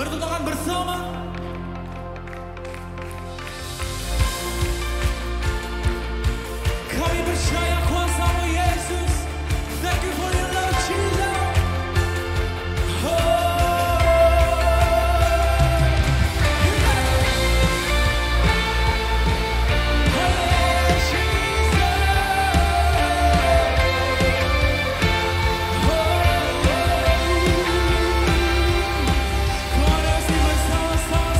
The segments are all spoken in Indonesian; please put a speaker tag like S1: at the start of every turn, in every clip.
S1: Bertepuk bersama. Kami percaya kuasa-Mu Yesus. Thank you for your love, Jesus. Come on, let's sing this song.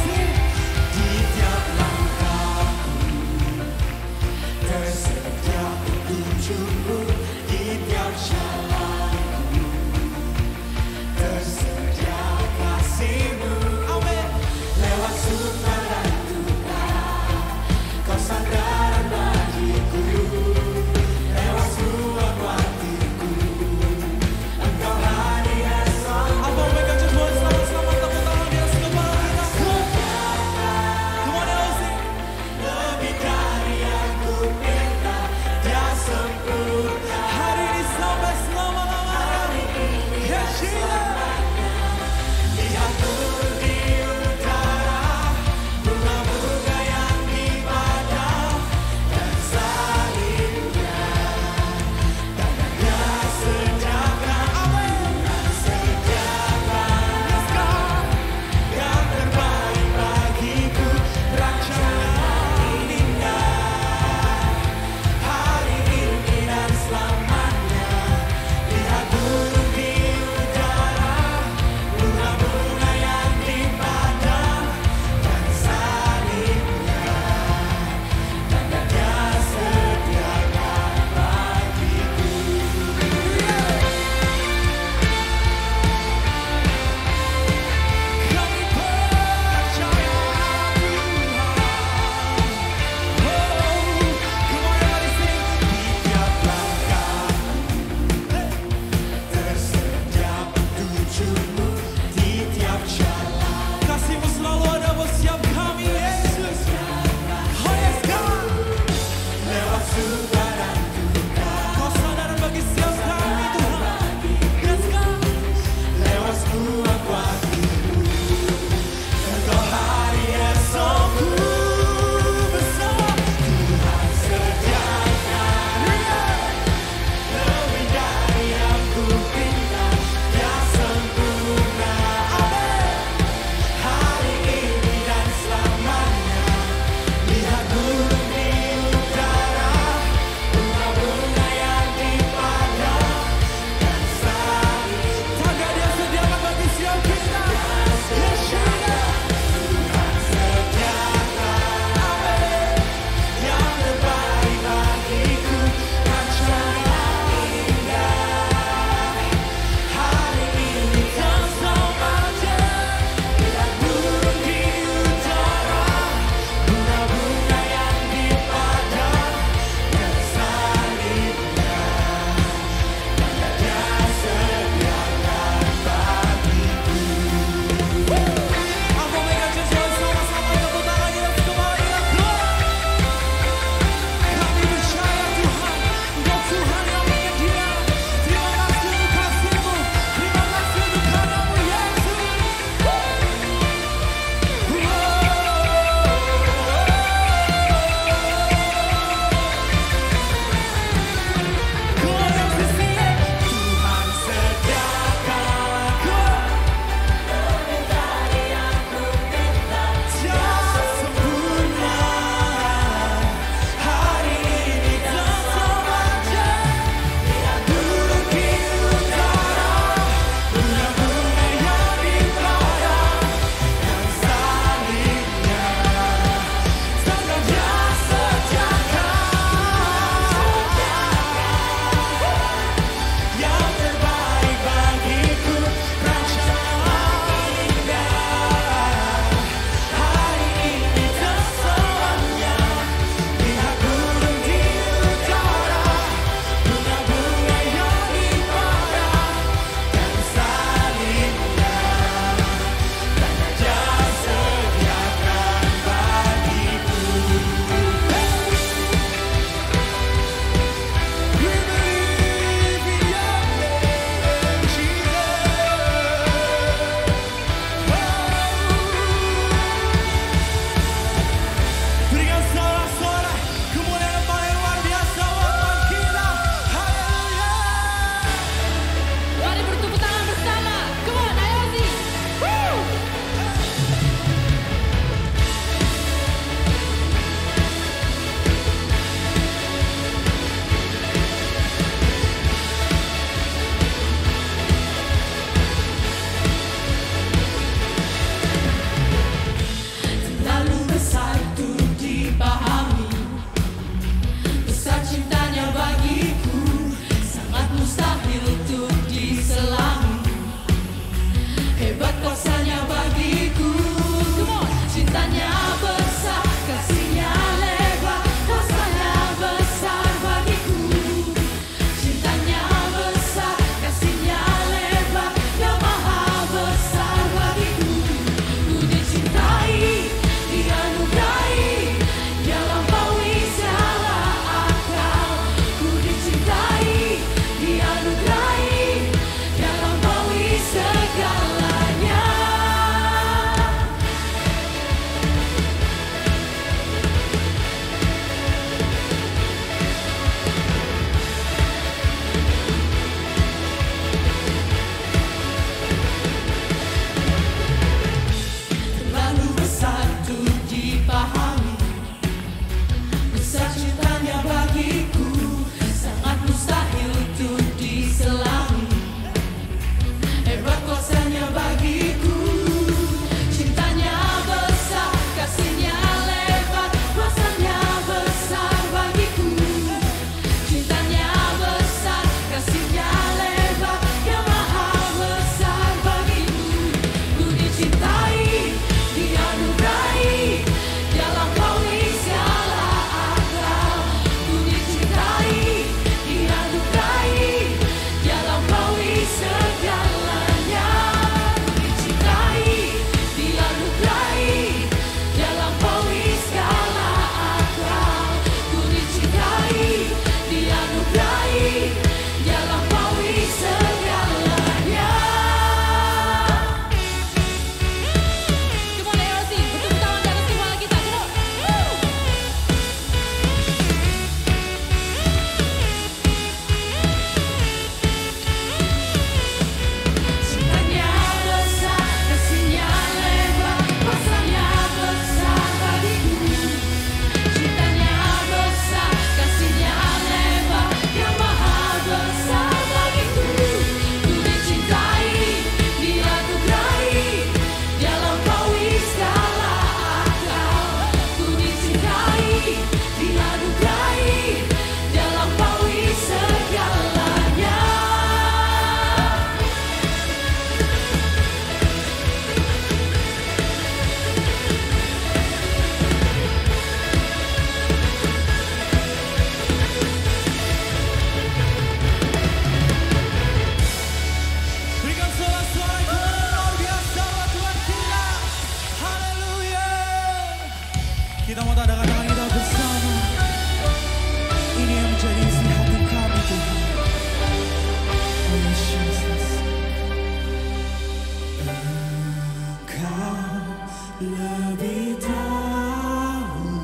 S1: lebih tahu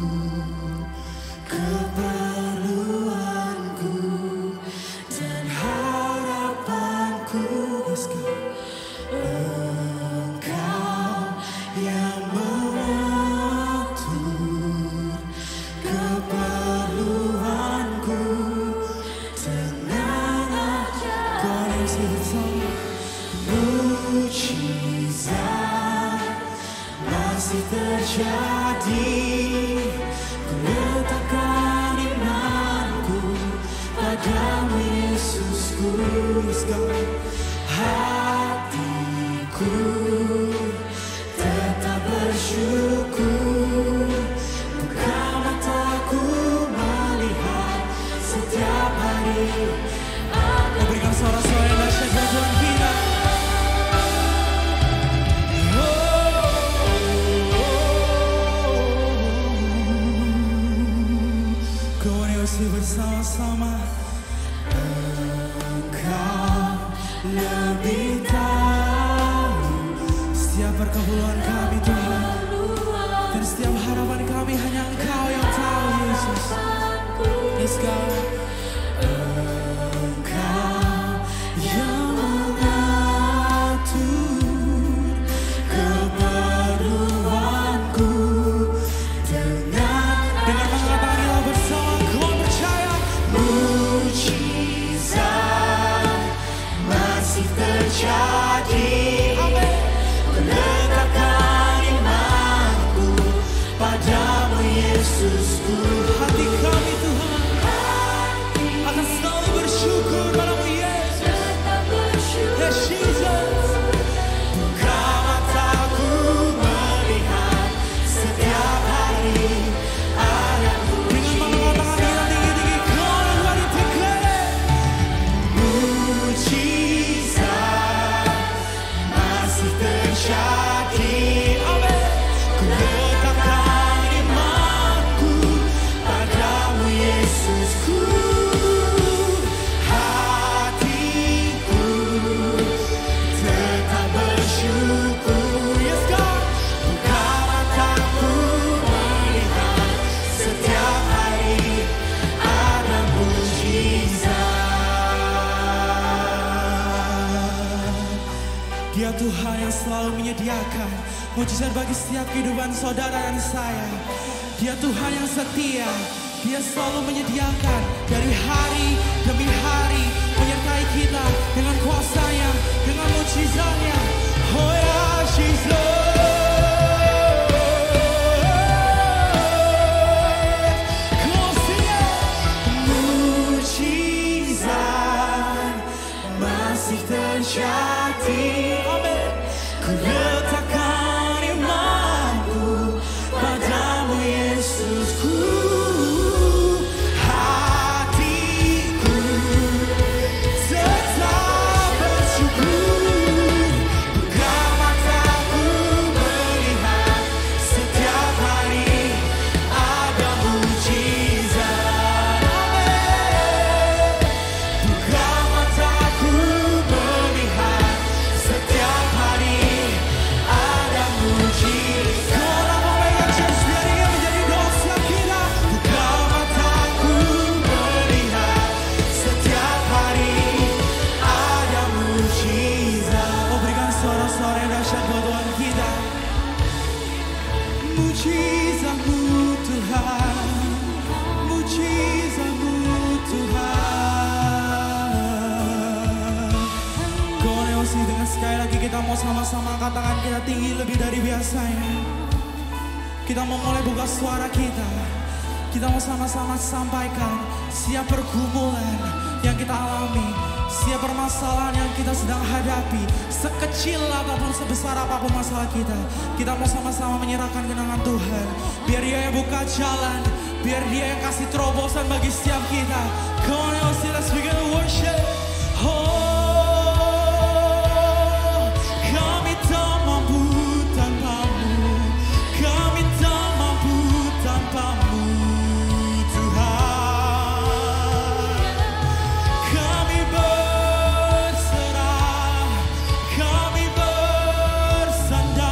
S1: keperluanku dan harapanku. Yes, God. Engkau yang mengatur keperluanku. Tenang aja, kau yang bersama. Mujizat masih terjadi. Ku letakkan imanku padamu, Yesusku. Hatiku tetap bersyukur. Buka mataku melihat setiap hari. Berikan suara-suara yang dahsyat buat Tuhan kita. Bersama-sama. Engkau lebih tahu setiap pergumulan kami, Tuhan, dan setiap harapan kami hanya Engkau yang tahu, Yesus. Yes, God. Engkau yang mengatur keperluanku. Dengan mengatakan kita bersama. Mujizat masih terjadi. Ku letakkan imanku padamu, Yesusku. Hati kami, Tuhan, akan selalu bersyukur padamu, Yesus. Yes, Jesus. Buka mataku melihat setiap hari adamu. Dengan mengatakan tinggi-tinggi, kau yang declare. Mujizat masih terjadi. Ku letakkan imanku padamu, Yesusku. Hatiku tetap bersyukur. Yes, God. Buka mataku melihat setiap hari ada mujizat. Dia Tuhan yang selalu menyediakan mujizat bagi setiap kehidupan saudara dan saya. Dia Tuhan yang setia. Dia selalu menyediakan dari hari demi hari, menyertai kita dengan kuasa-Nya, dengan mujizat-Nya. Oh ya, Jesus. Mujizat masih terjadi. Ku letakkan imanku padamu, Yesusku. Hatiku tetap bersyukur. Buka mataku melihat setiap hari ada mujizat. Buka mataku melihat setiap hari ada mujizat. Kalau mau pegang Yesus, biar Dia menjadi dosa kita. Buka mataku melihat setiap hari ada mujizat. Oh, berikan suara-suara yang dahsyat buat Tuhan kita. Mujizat-Mu, Tuhan. Mujizat-Mu, Tuhan. Koneosi, dengan sekali lagi kita mau sama-sama angkat tangan kita tinggi lebih dari biasanya. Kita mau mulai buka suara kita. Kita mau sama-sama sampaikan setiap pergumulan yang kita alami, setiap permasalahan yang kita sedang hadapi, sekecil ataupun sebesar apapun masalah kita mau sama-sama menyerahkan genangan Tuhan. Biar Dia yang buka jalan, biar Dia yang kasih terobosan bagi setiap kita. Come on, let's begin to worship. Oh, kami tak mampu tanpamu, kami tak mampu tanpamu, Tuhan. Kami berserah, kami bersandar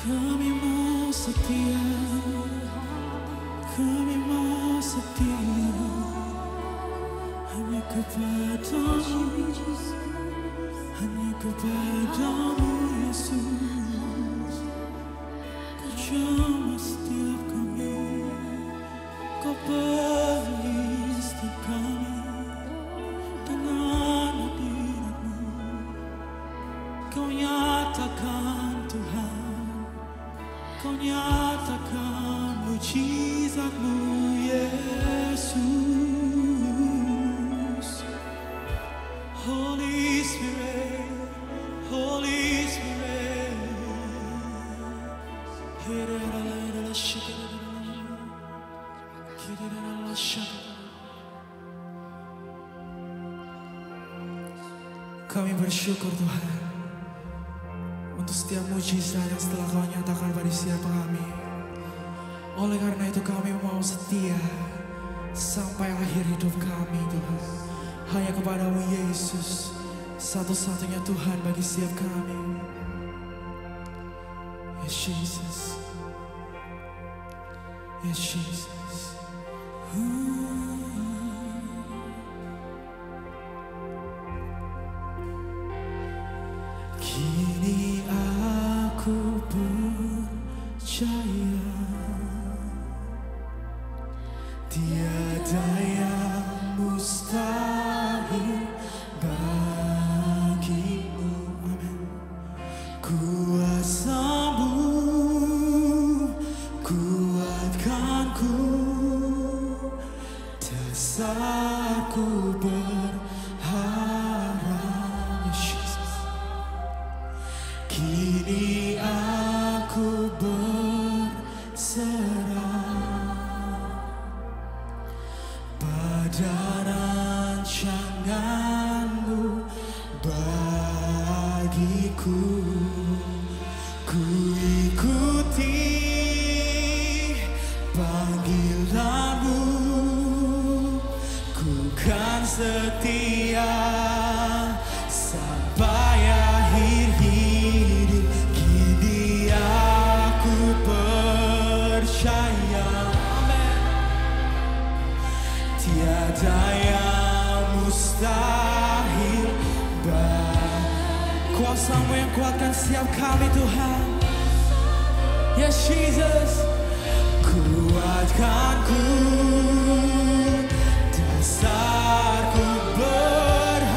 S1: Kami mau setia, kami mau setia hanya kepadamu, hanya kepadamu Yesus. Kau jamah setiap kami, Kau beri setiap kami dengan hadirat-Mu. Kau nyatakan Tuhan, Kau nyatakan mujizat-Mu Yesus. Holy Spirit, Holy Spirit. Kami bersyukur Tuhan untuk setiap mujizat yang setelah Kau nyatakan pada setiap kami. Oleh karena itu kami mau setia sampai akhir hidup kami Tuhan. Hanya kepadamu Yesus, satu-satunya Tuhan bagi setiap kami. Yes Jesus, yes Jesus. Kini aku percaya tiada yang mustahil bagimu. Amin. Kuasa-Mu kuatkanku, dasarku berharap Yesus. Kini aku berserah pada rancangan-Mu bagiku. Ku ikuti panggilan-Mu, ku kan setia sampai akhir hidup. Kini aku percaya, tiada yang mustahil. Kuasa-Mu yang kuatkan setiap kami Tuhan. Yes Jesus. Kuatkanku, dasarku berharap.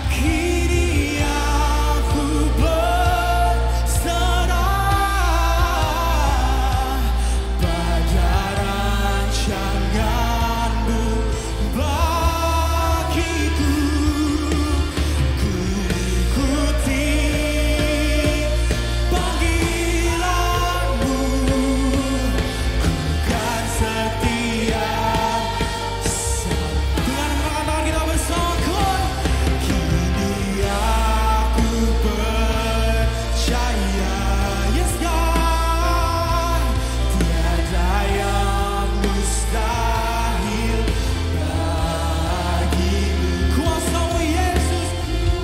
S1: Kini aku berserah pada rancangan-Mu bagiku. Ku ikuti panggilan-Mu, ku kan setia. Dengan mengatakan kita bersama, kini aku percaya. Yes God, tiada yang mustahil bagimu. Kuasa-Mu Yesus,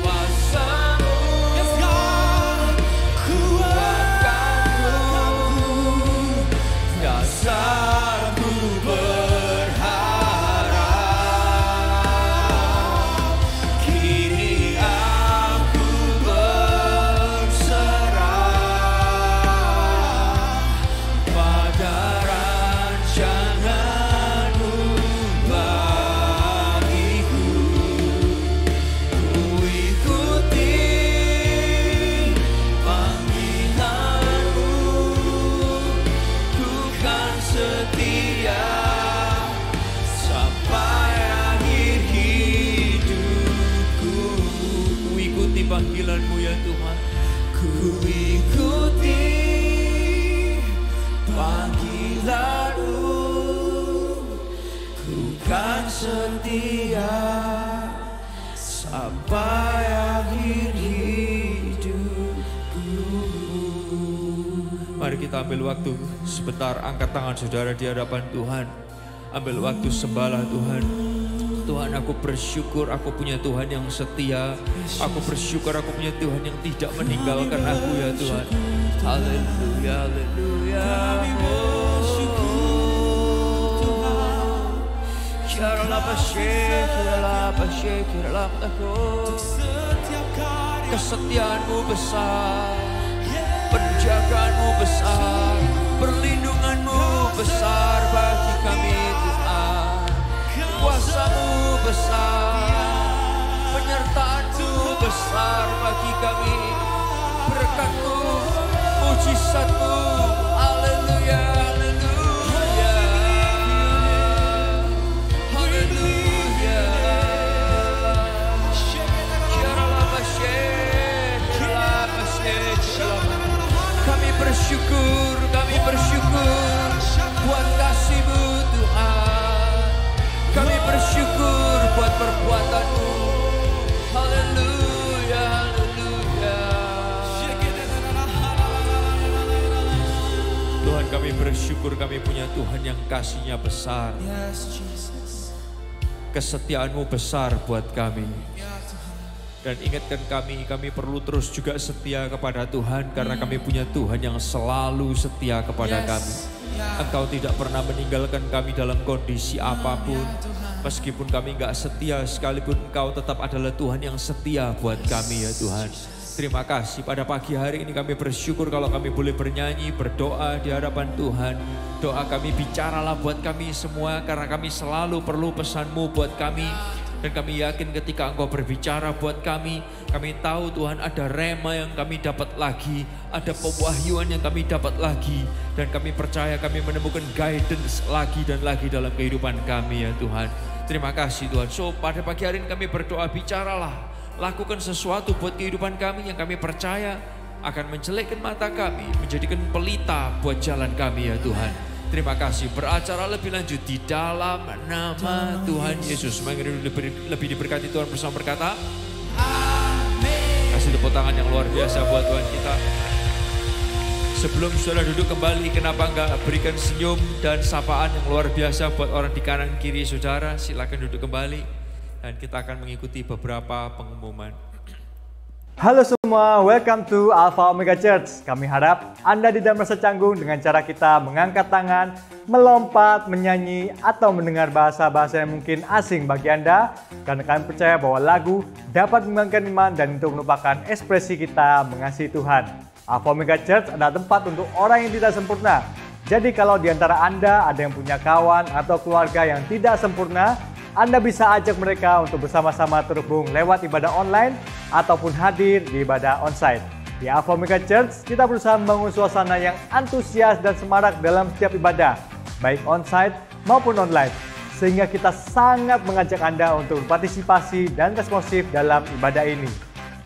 S1: kuasa-Mu. Yes God, kuatkanku, dasarku berharap. Kini aku berserah pada rancangan-Mu bagiku. Ku ikuti panggilan-Mu, ku kan setia sampai akhir hidupku. Ku ikuti panggilan-Mu ya Tuhan. Ku ikuti panggilan-Mu, ku kan setia sampai akhir hidupku.
S2: Mari kita ambil waktu sebentar, angkat tangan saudara di hadapan Tuhan. Ambil waktu sembahlah Tuhan. Tuhan, aku bersyukur aku punya Tuhan yang setia. Aku bersyukur aku punya Tuhan yang tidak meninggalkan aku ya Tuhan. Haleluya, haleluya. Kesetiaanmu besar, penjagaanmu besar, perlindunganmu besar bagi kami Tuhan. Kuasamu besar, penyertaanmu besar bagi kami. Berkat-Mu, mujizat-Mu, haleluya, haleluya, haleluya. Kami bersyukur buat kasih-Mu Tuhan. Kami bersyukur buat perbuatan-Mu. Haleluya, haleluya. Tuhan, kami bersyukur kami punya Tuhan yang kasih-Nya besar. Kesetiaan-Mu besar buat kami. Dan ingatkan kami perlu terus juga setia kepada Tuhan karena kami punya Tuhan yang selalu setia kepada kami. Engkau tidak pernah meninggalkan kami dalam kondisi apapun. Meskipun kami gak setia sekalipun Engkau tetap adalah Tuhan yang setia buat kami ya Tuhan. Terima kasih pada pagi hari ini kami bersyukur kalau kami boleh bernyanyi, berdoa di hadapan Tuhan. Doa kami bicaralah buat kami semua karena kami selalu perlu pesan-Mu buat kami. Dan kami yakin ketika Engkau berbicara buat kami tahu Tuhan ada rema yang kami dapat lagi, ada pewahyuan yang kami dapat lagi. Dan kami percaya kami menemukan guidance lagi dan lagi dalam kehidupan kami ya Tuhan. Terima kasih Tuhan. So pada pagi hari ini kami berdoa, bicaralah, lakukan sesuatu buat kehidupan kami yang kami percaya akan menjelekkan mata kami, menjadikan pelita buat jalan kami ya Tuhan. Terima kasih, beracara lebih lanjut di dalam nama Tuhan Yesus. Mari lebih diberkati Tuhan bersama berkata, amin. Kasih tepuk tangan yang luar biasa buat Tuhan kita. Sebelum saudara duduk kembali, kenapa enggak berikan senyum dan sapaan yang luar biasa buat orang di kanan kiri saudara. Silakan duduk kembali dan kita akan mengikuti beberapa pengumuman.
S3: Halo semua, welcome to Alpha Omega Church. Kami harap Anda tidak merasa canggung dengan cara kita mengangkat tangan, melompat, menyanyi, atau mendengar bahasa-bahasa yang mungkin asing bagi Anda. Karena kami percaya bahwa lagu dapat mengangkat iman dan untuk melupakan ekspresi kita mengasihi Tuhan. Alpha Omega Church adalah tempat untuk orang yang tidak sempurna. Jadi kalau di antara Anda ada yang punya kawan atau keluarga yang tidak sempurna, Anda bisa ajak mereka untuk bersama-sama terhubung lewat ibadah online ataupun hadir di ibadah onsite. Di Alpha Omega Church, kita berusaha membangun suasana yang antusias dan semarak dalam setiap ibadah, baik onsite maupun online. Sehingga kita sangat mengajak Anda untuk berpartisipasi dan responsif dalam ibadah ini.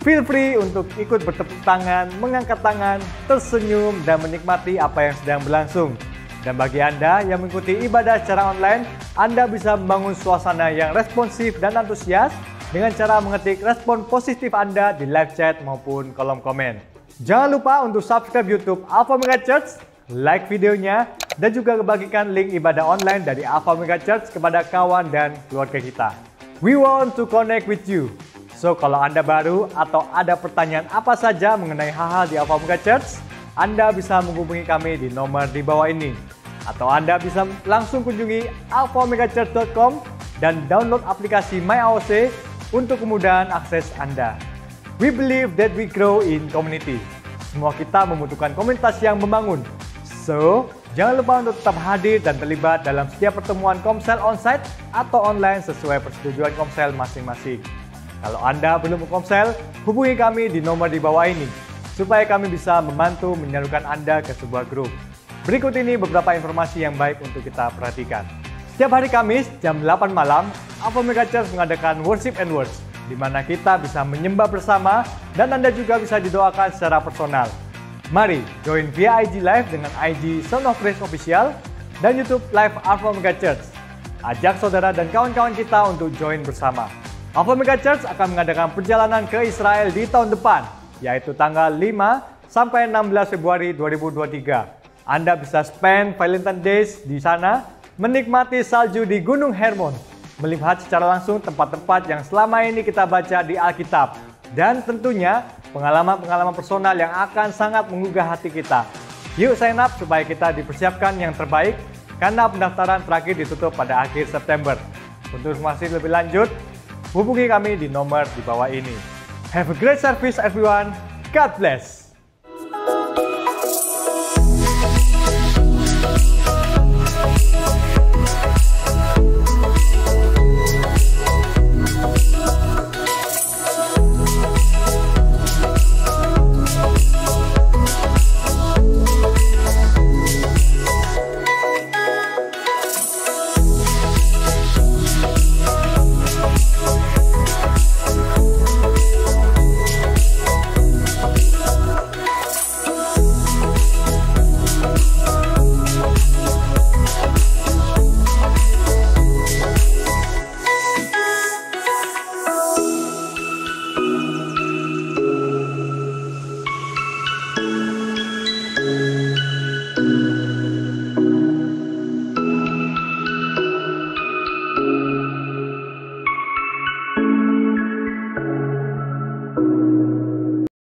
S3: Feel free untuk ikut bertepuk tangan, mengangkat tangan, tersenyum, dan menikmati apa yang sedang berlangsung. Dan bagi Anda yang mengikuti ibadah secara online, Anda bisa membangun suasana yang responsif dan antusias dengan cara mengetik respon positif Anda di live chat maupun kolom komen. Jangan lupa untuk subscribe YouTube Alpha Omega Church, like videonya, dan juga bagikan link ibadah online dari Alpha Omega Church kepada kawan dan keluarga kita. We want to connect with you. So, kalau Anda baru atau ada pertanyaan apa saja mengenai hal-hal di Alpha Omega Church, Anda bisa menghubungi kami di nomor di bawah ini. Atau Anda bisa langsung kunjungi alphaomegachurch.com dan download aplikasi MyAOC untuk kemudahan akses Anda. We believe that we grow in community. Semua kita membutuhkan komunitas yang membangun. So, jangan lupa untuk tetap hadir dan terlibat dalam setiap pertemuan Komsel onsite atau online sesuai persetujuan Komsel masing-masing. Kalau Anda belum Komsel, hubungi kami di nomor di bawah ini, supaya kami bisa membantu menyalurkan Anda ke sebuah grup. Berikut ini beberapa informasi yang baik untuk kita perhatikan. Setiap hari Kamis jam 8 malam, Alpha Omega Church mengadakan Worship and Words, di mana kita bisa menyembah bersama dan Anda juga bisa didoakan secara personal. Mari join via IG Live dengan IG Son of Grace Official dan YouTube Live Alpha Omega Church. Ajak saudara dan kawan-kawan kita untuk join bersama. Alpha Omega Church akan mengadakan perjalanan ke Israel di tahun depan, yaitu tanggal 5 sampai 16 Februari 2023. Anda bisa spend Valentine's Days di sana, menikmati salju di Gunung Hermon, melihat secara langsung tempat-tempat yang selama ini kita baca di Alkitab. Dan tentunya pengalaman-pengalaman personal yang akan sangat menggugah hati kita. Yuk sign up supaya kita dipersiapkan yang terbaik, karena pendaftaran terakhir ditutup pada akhir September. Untuk informasi lebih lanjut, hubungi kami di nomor di bawah ini. Have a great service everyone. God bless.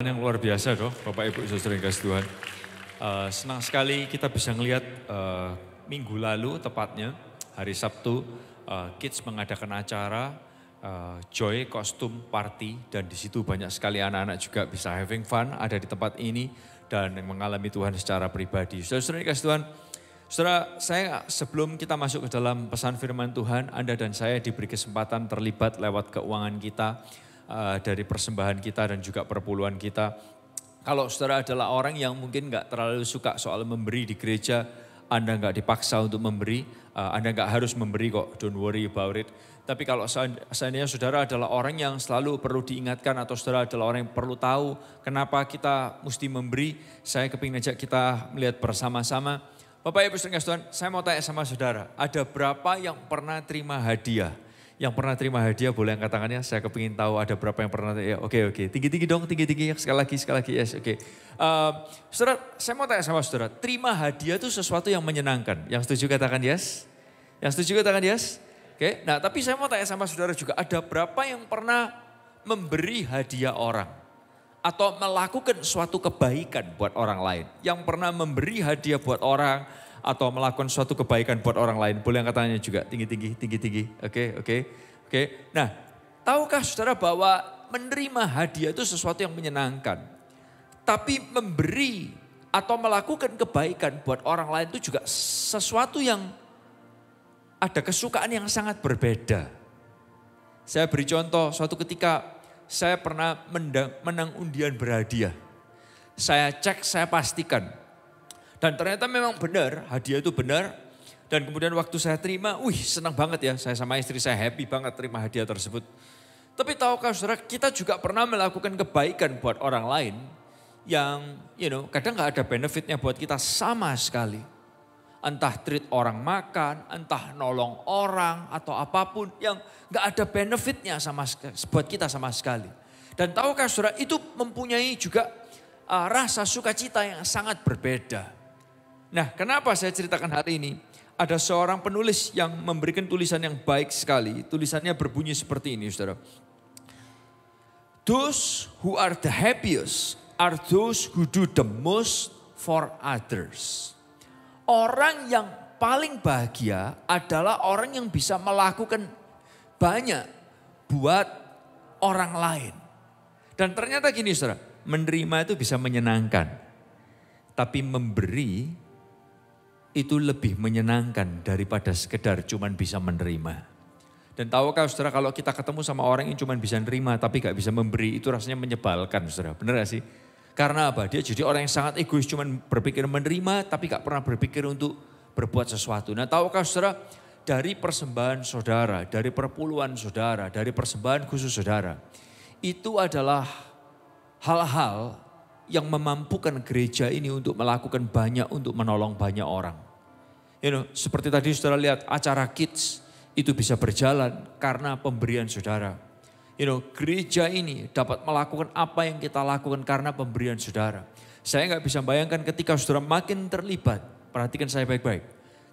S2: Yang luar biasa dong, Bapak Ibu Saudara yang kasih Tuhan. Senang sekali kita bisa melihat minggu lalu tepatnya, hari Sabtu, Kids mengadakan acara Joy Costume Party, dan di situ banyak sekali anak-anak juga bisa having fun ada di tempat ini dan mengalami Tuhan secara pribadi. Saudara yang kasih Tuhan, saudara, saya sebelum kita masuk ke dalam pesan firman Tuhan, Anda dan saya diberi kesempatan terlibat lewat keuangan kita, dari persembahan kita dan juga perpuluhan kita. Kalau saudara adalah orang yang mungkin nggak terlalu suka soal memberi di gereja, Anda nggak dipaksa untuk memberi, Anda nggak harus memberi kok, don't worry about it. Tapi kalau seandainya saudara adalah orang yang selalu perlu diingatkan, atau saudara adalah orang yang perlu tahu kenapa kita mesti memberi, saya kepingin ajak kita melihat bersama-sama. Bapak Ibu saudara Tuhan, saya mau tanya sama saudara, ada berapa yang pernah terima hadiah? Yang pernah terima hadiah boleh angkat tangannya, saya kepingin tahu ada berapa yang pernah, ya oke, tinggi-tinggi dong, tinggi-tinggi, sekali lagi, yes, oke. Saudara, saya mau tanya sama saudara, terima hadiah itu sesuatu yang menyenangkan, yang setuju katakan yes? Yang setuju katakan yes? Oke, nah tapi saya mau tanya sama saudara juga, ada berapa yang pernah memberi hadiah orang? Atau melakukan suatu kebaikan buat orang lain? Yang pernah memberi hadiah buat orang, atau melakukan suatu kebaikan buat orang lain. Boleh angkat tangannya juga, tinggi-tinggi. Oke. Nah, tahukah saudara bahwa menerima hadiah itu sesuatu yang menyenangkan. Tapi memberi atau melakukan kebaikan buat orang lain itu juga sesuatu yang ada kesukaan yang sangat berbeda. Saya beri contoh, suatu ketika saya pernah menang undian berhadiah. Saya cek, saya pastikan. Dan ternyata memang benar, hadiah itu benar. Dan kemudian waktu saya terima, senang banget ya. Saya sama istri saya happy banget terima hadiah tersebut. Tapi tahukah saudara, kita juga pernah melakukan kebaikan buat orang lain yang kadang gak ada benefitnya buat kita sama sekali. Entah treat orang makan, entah nolong orang atau apapun yang gak ada benefitnya buat kita sama sekali. Dan tahukah saudara, itu mempunyai juga rasa sukacita yang sangat berbeda. Nah, kenapa saya ceritakan hari ini? Ada seorang penulis yang memberikan tulisan yang baik sekali. Tulisannya berbunyi seperti ini, saudara. Those who are the happiest are those who do the most for others. Orang yang paling bahagia adalah orang yang bisa melakukan banyak buat orang lain. Dan ternyata gini, saudara, menerima itu bisa menyenangkan. Tapi memberi itu lebih menyenangkan daripada sekedar cuman bisa menerima. Dan tahukah saudara, kalau kita ketemu sama orang yang cuman bisa menerima tapi gak bisa memberi, itu rasanya menyebalkan, saudara. Benar gak sih? Karena apa? Dia jadi orang yang sangat egois, cuman berpikir menerima tapi gak pernah berpikir untuk berbuat sesuatu. Nah, tahukah saudara, dari persembahan saudara, dari perpuluhan saudara, dari persembahan khusus saudara, itu adalah hal-hal yang memampukan gereja ini untuk melakukan banyak, untuk menolong banyak orang. Seperti tadi saudara lihat acara Kids itu bisa berjalan karena pemberian saudara. Gereja ini dapat melakukan apa yang kita lakukan karena pemberian saudara. Saya nggak bisa bayangkan ketika saudara makin terlibat, perhatikan saya baik-baik.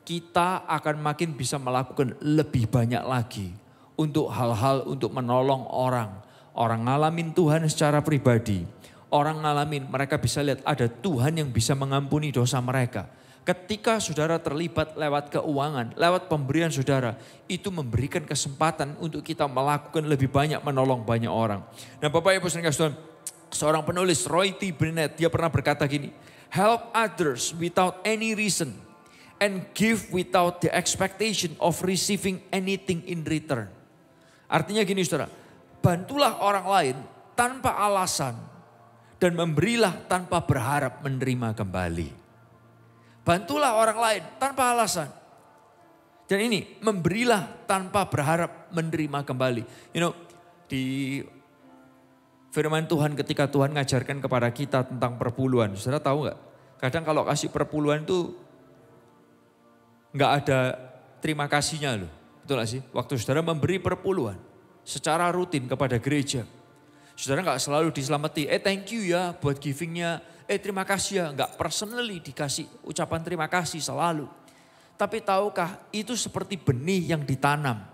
S2: kita akan makin bisa melakukan lebih banyak lagi untuk hal-hal untuk menolong orang. Orang ngalamin Tuhan secara pribadi. Orang ngalamin, mereka bisa lihat ada Tuhan yang bisa mengampuni dosa mereka. Ketika saudara terlibat lewat keuangan, lewat pemberian saudara, itu memberikan kesempatan untuk kita melakukan lebih banyak, menolong banyak orang. Nah Bapak Ibu saudara sekalian, seorang penulis Roy T. Bennett, dia pernah berkata gini, help others without any reason and give without the expectation of receiving anything in return. Artinya gini saudara, bantulah orang lain tanpa alasan dan memberilah tanpa berharap menerima kembali. Bantulah orang lain tanpa alasan. Dan ini, memberilah tanpa berharap menerima kembali. You know, di firman Tuhan ketika Tuhan ngajarkan kepada kita tentang perpuluhan. Saudara tahu gak? Kadang kalau kasih perpuluhan itu gak ada terima kasihnya loh. Betul gak sih? Waktu saudara memberi perpuluhan secara rutin kepada gereja. Saudara gak selalu diselamati, thank you ya buat givingnya. Terima kasih ya, enggak personally dikasih ucapan terima kasih selalu. Tapi tahukah itu seperti benih yang ditanam.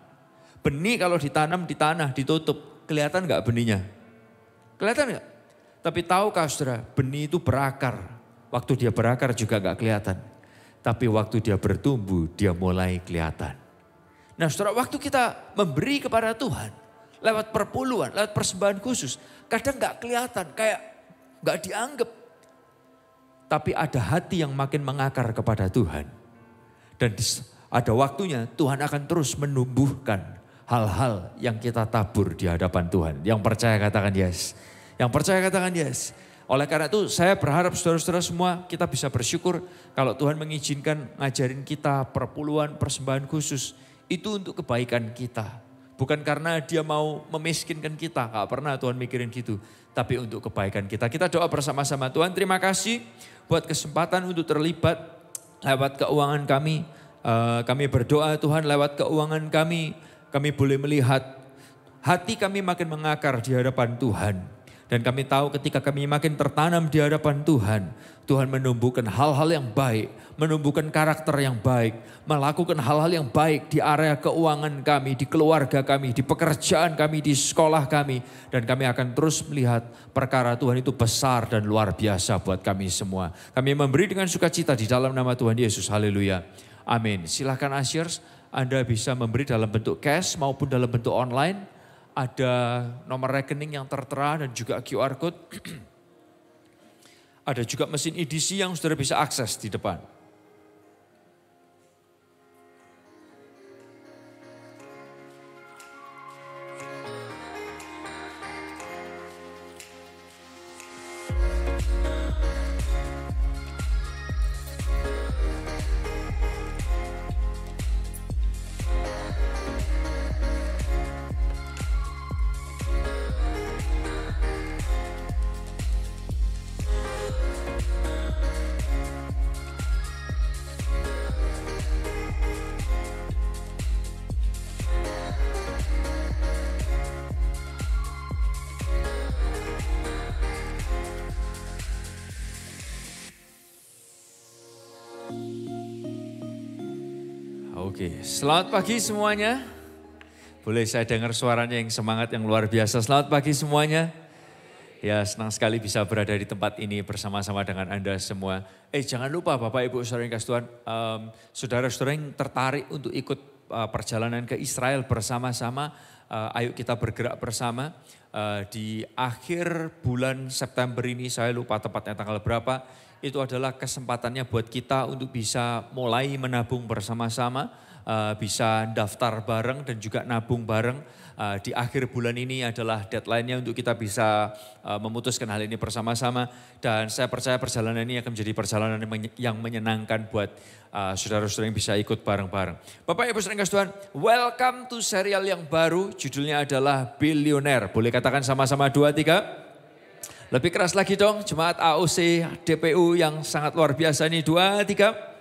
S2: Benih kalau ditanam di tanah, ditutup, kelihatan enggak benihnya? Kelihatan enggak? Tapi tahukah saudara, benih itu berakar. Waktu dia berakar juga enggak kelihatan. Tapi waktu dia bertumbuh, dia mulai kelihatan. Nah saudara, waktu kita memberi kepada Tuhan, lewat perpuluhan, lewat persembahan khusus, kadang enggak kelihatan, kayak enggak dianggap. Tapi ada hati yang makin mengakar kepada Tuhan. Dan ada waktunya Tuhan akan terus menumbuhkan hal-hal yang kita tabur di hadapan Tuhan. Yang percaya katakan yes. Yang percaya katakan yes. Oleh karena itu saya berharap saudara-saudara semua kita bisa bersyukur kalau Tuhan mengizinkan ngajarin kita perpuluhan, persembahan khusus. Itu untuk kebaikan kita. Bukan karena dia mau memiskinkan kita, gak pernah Tuhan mikirin gitu. Tapi untuk kebaikan kita. Kita doa bersama-sama. Tuhan terima kasih buat kesempatan untuk terlibat lewat keuangan kami. Kami berdoa Tuhan lewat keuangan kami boleh melihat hati kami makin mengakar di hadapan Tuhan. Dan kami tahu ketika kami makin tertanam di hadapan Tuhan, Tuhan menumbuhkan hal-hal yang baik, menumbuhkan karakter yang baik, melakukan hal-hal yang baik di area keuangan kami, di keluarga kami, di pekerjaan kami, di sekolah kami. Dan kami akan terus melihat perkara Tuhan itu besar dan luar biasa buat kami semua. Kami memberi dengan sukacita di dalam nama Tuhan Yesus. Haleluya. Amin. Silakan ushers, Anda bisa memberi dalam bentuk cash maupun dalam bentuk online. Ada nomor rekening yang tertera dan juga QR Code. Ada juga mesin edisi yang saudara bisa akses di depan. Oke, selamat pagi semuanya. Boleh saya dengar suaranya yang semangat, yang luar biasa. Selamat pagi semuanya. Ya, senang sekali bisa berada di tempat ini bersama-sama dengan Anda semua. Jangan lupa Bapak Ibu Saudara yang kasih Tuhan, saudara-saudara yang tertarik untuk ikut perjalanan ke Israel bersama-sama, ayo kita bergerak bersama. Di akhir bulan September ini, saya lupa tepatnya tanggal berapa, itu adalah kesempatannya buat kita untuk bisa mulai menabung bersama-sama. Bisa daftar bareng dan juga nabung bareng. Di akhir bulan ini adalah deadline-nya untuk kita bisa memutuskan hal ini bersama-sama. Dan saya percaya perjalanan ini akan menjadi perjalanan yang menyenangkan buat saudara-saudara yang bisa ikut bareng-bareng. Bapak Ibu saudara Tuhan, welcome to serial yang baru. Judulnya adalah Billionaire. Boleh katakan sama-sama 2, 3. Lebih keras lagi dong, Jemaat AOC DPU yang sangat luar biasa ini. 2, 3.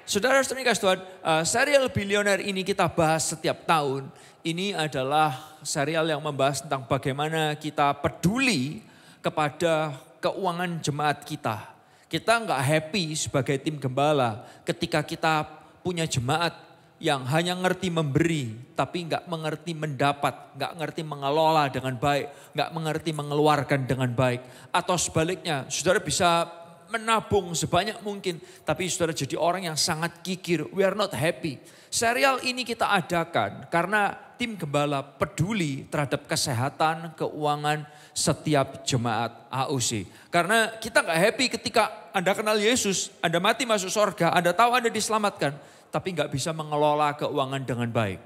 S2: Saudara-saudara kasih Tuhan, serial Billionaire ini kita bahas setiap tahun. Ini adalah serial yang membahas tentang bagaimana kita peduli kepada keuangan jemaat kita. Kita nggak happy sebagai tim gembala ketika kita punya jemaat yang hanya ngerti memberi, tapi nggak mengerti mendapat, nggak ngerti mengelola dengan baik, nggak mengerti mengeluarkan dengan baik. Atau sebaliknya, saudara bisa menabung sebanyak mungkin, tapi saudara jadi orang yang sangat kikir. We are not happy. Serial ini kita adakan karena tim gembala peduli terhadap kesehatan, keuangan setiap jemaat AUC. Karena kita nggak happy ketika Anda kenal Yesus, Anda mati masuk surga, Anda tahu Anda diselamatkan, tapi nggak bisa mengelola keuangan dengan baik.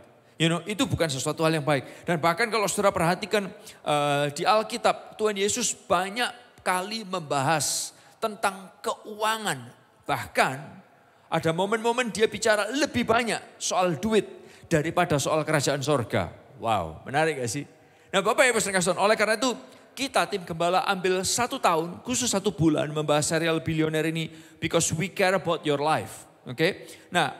S2: Itu bukan sesuatu hal yang baik. Dan bahkan kalau saudara perhatikan di Alkitab, Tuhan Yesus banyak kali membahas tentang keuangan. Bahkan ada momen-momen dia bicara lebih banyak soal duit daripada soal kerajaan sorga. Wow, menarik gak sih? Nah Bapak Ibu saudara sekalian, oleh karena itu kita tim gembala ambil 1 tahun, khusus 1 bulan membahas serial Billionaire ini. Because we care about your life. Oke, nah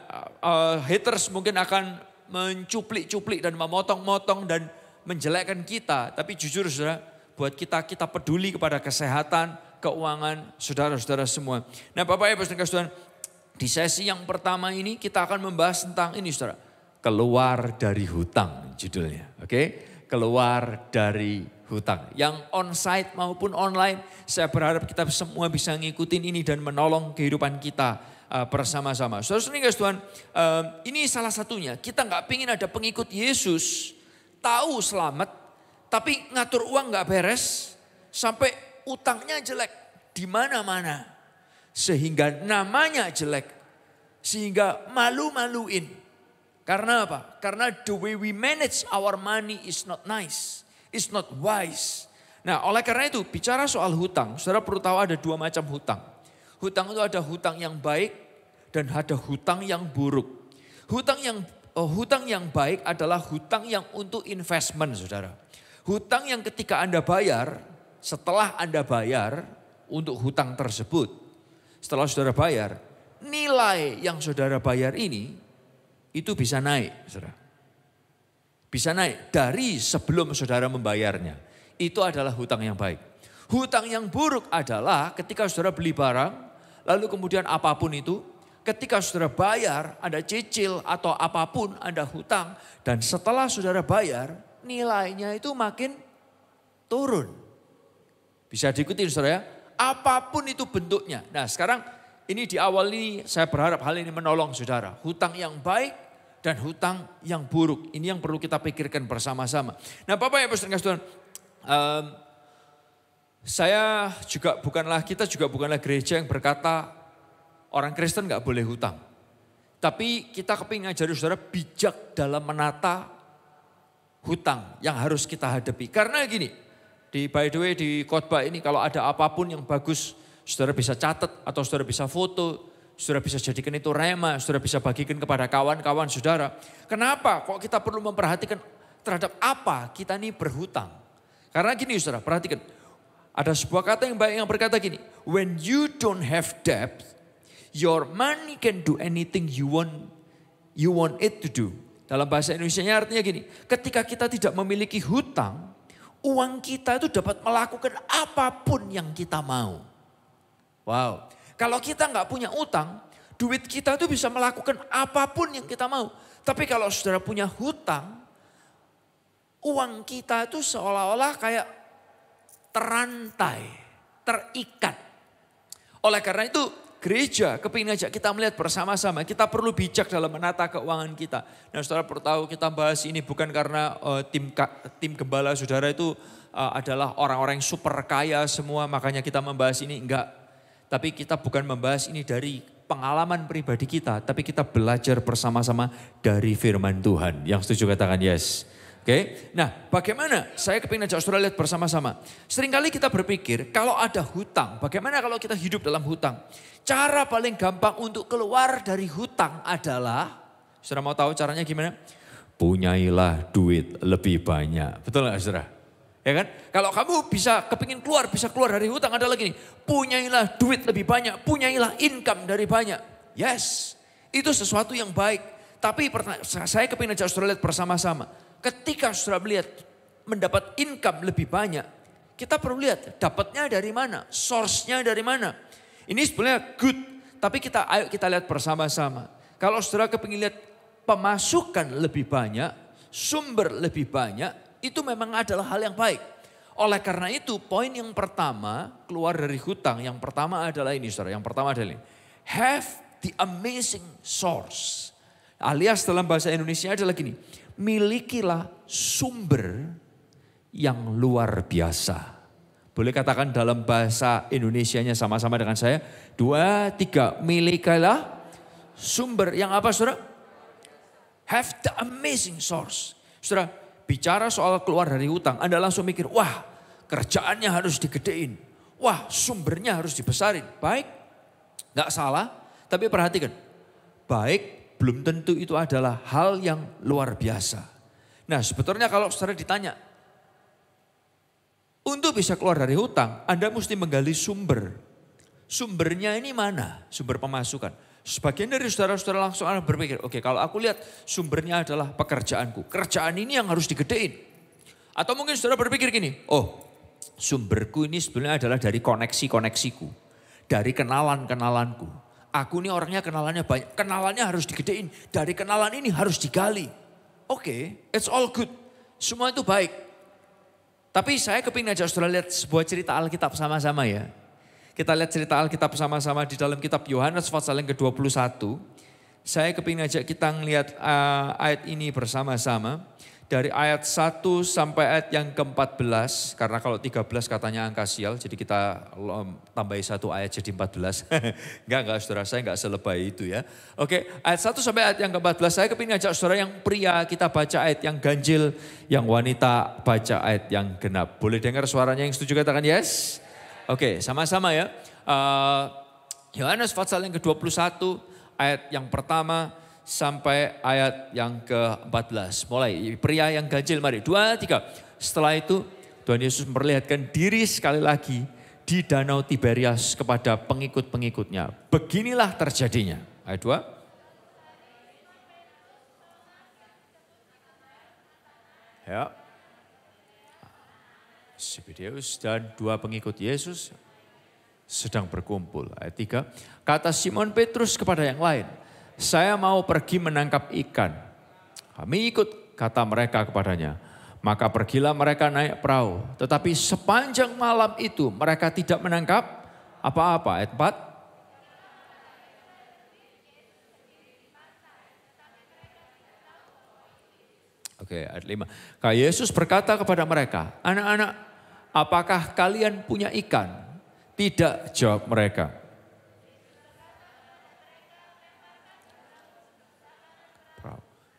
S2: haters mungkin akan mencuplik-cuplik dan memotong-motong dan menjelekkan kita. Tapi jujur saudara, buat kita peduli kepada kesehatan, keuangan saudara-saudara semua. Nah Bapak Ibu saudara sekalian, di sesi yang pertama ini kita akan membahas tentang ini saudara. Keluar dari hutang judulnya. Oke, keluar dari hutang. Yang on-site maupun online, saya berharap kita semua bisa ngikutin ini dan menolong kehidupan kita bersama-sama. Saudara-saudara Tuhan, ini salah satunya. Kita nggak pingin ada pengikut Yesus tahu selamat, tapi ngatur uang nggak beres, sampai utangnya jelek di mana-mana, sehingga namanya jelek, sehingga malu-maluin. Karena apa? Karena the way we manage our money is not nice, is not wise. Nah, oleh karena itu bicara soal hutang, saudara perlu tahu ada 2 macam hutang. Hutang itu ada hutang yang baik dan ada hutang yang buruk. Hutang yang baik adalah hutang yang untuk investment, saudara. Hutang yang ketika Anda bayar, setelah Anda bayar untuk hutang tersebut, setelah saudara bayar, nilai yang saudara bayar ini itu bisa naik, saudara. Bisa naik dari sebelum saudara membayarnya. Itu adalah hutang yang baik. Hutang yang buruk adalah ketika saudara beli barang, lalu kemudian apapun itu, ketika saudara bayar, Anda cicil atau apapun Anda hutang, dan setelah saudara bayar, nilainya itu makin turun. Bisa diikuti saudara ya, apapun itu bentuknya. Nah sekarang ini di awal ini saya berharap hal ini menolong saudara. Hutang yang baik dan hutang yang buruk. Ini yang perlu kita pikirkan bersama-sama. Nah Bapak Ibu saudara, kita juga bukanlah gereja yang berkata orang Kristen gak boleh hutang. Tapi kita kepingin ngajari saudara bijak dalam menata hutang yang harus kita hadapi. Karena gini, by the way di khotbah ini kalau ada apapun yang bagus, saudara bisa catat atau saudara bisa foto, saudara bisa jadikan itu rema, saudara bisa bagikan kepada kawan-kawan saudara. Kenapa kok kita perlu memperhatikan terhadap apa kita ini berhutang? Karena gini saudara, perhatikan. Ada sebuah kata yang baik yang berkata gini, when you don't have debt, your money can do anything you want it to do. Dalam bahasa Indonesianya artinya gini, ketika kita tidak memiliki hutang, uang kita itu dapat melakukan apapun yang kita mau. Wow, kalau kita nggak punya utang, duit kita itu bisa melakukan apapun yang kita mau. Tapi kalau saudara punya hutang, uang kita itu seolah-olah kayak terantai, terikat. Oleh karena itu gereja kepingin ngajak kita melihat bersama-sama. Kita perlu bijak dalam menata keuangan kita. Nah saudara perlu tahu kita bahas ini bukan karena tim gembala saudara itu adalah orang-orang yang super kaya semua. Makanya kita membahas ini, enggak. Tapi kita bukan membahas ini dari pengalaman pribadi kita. Tapi kita belajar bersama-sama dari firman Tuhan. Yang setuju katakan yes. Oke, nah bagaimana saya kepingin ajak saudara lihat bersama-sama. Seringkali kita berpikir kalau ada hutang, bagaimana kalau kita hidup dalam hutang. Cara paling gampang untuk keluar dari hutang adalah, saudara mau tahu caranya gimana? Punyailah duit lebih banyak, betul gak saudara? Ya kan? Kalau kamu bisa keluar dari hutang adalah gini, punyailah duit lebih banyak, punyailah income dari banyak. Yes, itu sesuatu yang baik. Tapi saya kepingin ajak saudara lihat bersama-sama. Ketika saudara melihat mendapat income lebih banyak, kita perlu lihat dapatnya dari mana, source-nya dari mana. Ini sebenarnya good, tapi ayo kita lihat bersama-sama. Kalau saudara kepingin lihat pemasukan lebih banyak, sumber lebih banyak, itu memang adalah hal yang baik. Oleh karena itu poin yang pertama keluar dari hutang, yang pertama adalah ini saudara. Yang pertama adalah ini, have the amazing source. Alias dalam bahasa Indonesia adalah gini, milikilah sumber yang luar biasa. Boleh katakan dalam bahasa Indonesianya sama-sama dengan saya. 2, 3, milikilah sumber yang apa saudara? Have the amazing source. Saudara, bicara soal keluar dari hutang, Anda langsung mikir, wah kerjaannya harus digedein. Wah sumbernya harus dibesarin. Baik, gak salah. Tapi perhatikan, baik belum tentu itu adalah hal yang luar biasa. Nah sebetulnya kalau saudara ditanya, untuk bisa keluar dari hutang, Anda mesti menggali sumber. Sumbernya ini mana? Sumber pemasukan. Sebagian dari saudara-saudara langsung akan berpikir, oke kalau aku lihat sumbernya adalah pekerjaanku. Kerjaan ini yang harus digedein. Atau mungkin saudara berpikir gini, oh sumberku ini sebenarnya adalah dari koneksi-koneksiku. Dari kenalan-kenalanku. Aku ini orangnya kenalannya banyak, kenalannya harus digedein. Dari kenalan ini harus digali. Oke, it's all good. Semua itu baik. Tapi saya kepingin aja saudara lihat sebuah cerita Alkitab sama-sama ya. Kita lihat cerita Alkitab sama-sama di dalam kitab Yohanes pasal yang ke-21. Saya kepingin aja kita ngelihat ayat ini bersama-sama. Dari ayat 1 sampai ayat yang ke-14. Karena kalau 13 katanya angka sial. Jadi kita tambahi satu ayat jadi 14. Enggak saudara, saya enggak selebay itu ya. Oke, ayat 1 sampai ayat yang ke-14. Saya kepingin ngajak saudara yang pria kita baca ayat yang ganjil. Yang wanita baca ayat yang genap. Boleh dengar suaranya yang setuju katakan yes? Oke, sama-sama ya. Yohanes pasal yang ke-21 ayat yang pertama sampai ayat yang ke-14. Mulai pria yang ganjil, mari 2, 3. Setelah itu Tuhan Yesus memperlihatkan diri sekali lagi di danau Tiberias kepada pengikut-pengikutnya. Beginilah terjadinya. Ayat 2. Ya. Zebedeus dan 2 pengikut Yesus sedang berkumpul. Ayat 3. Kata Simon Petrus kepada yang lain, saya mau pergi menangkap ikan. Kami ikut, kata mereka kepadanya. Maka pergilah mereka naik perahu. Tetapi sepanjang malam itu mereka tidak menangkap apa-apa. Ayat 4. Oke, ayat 5. Kata Yesus berkata kepada mereka, anak-anak, apakah kalian punya ikan? Tidak, jawab mereka.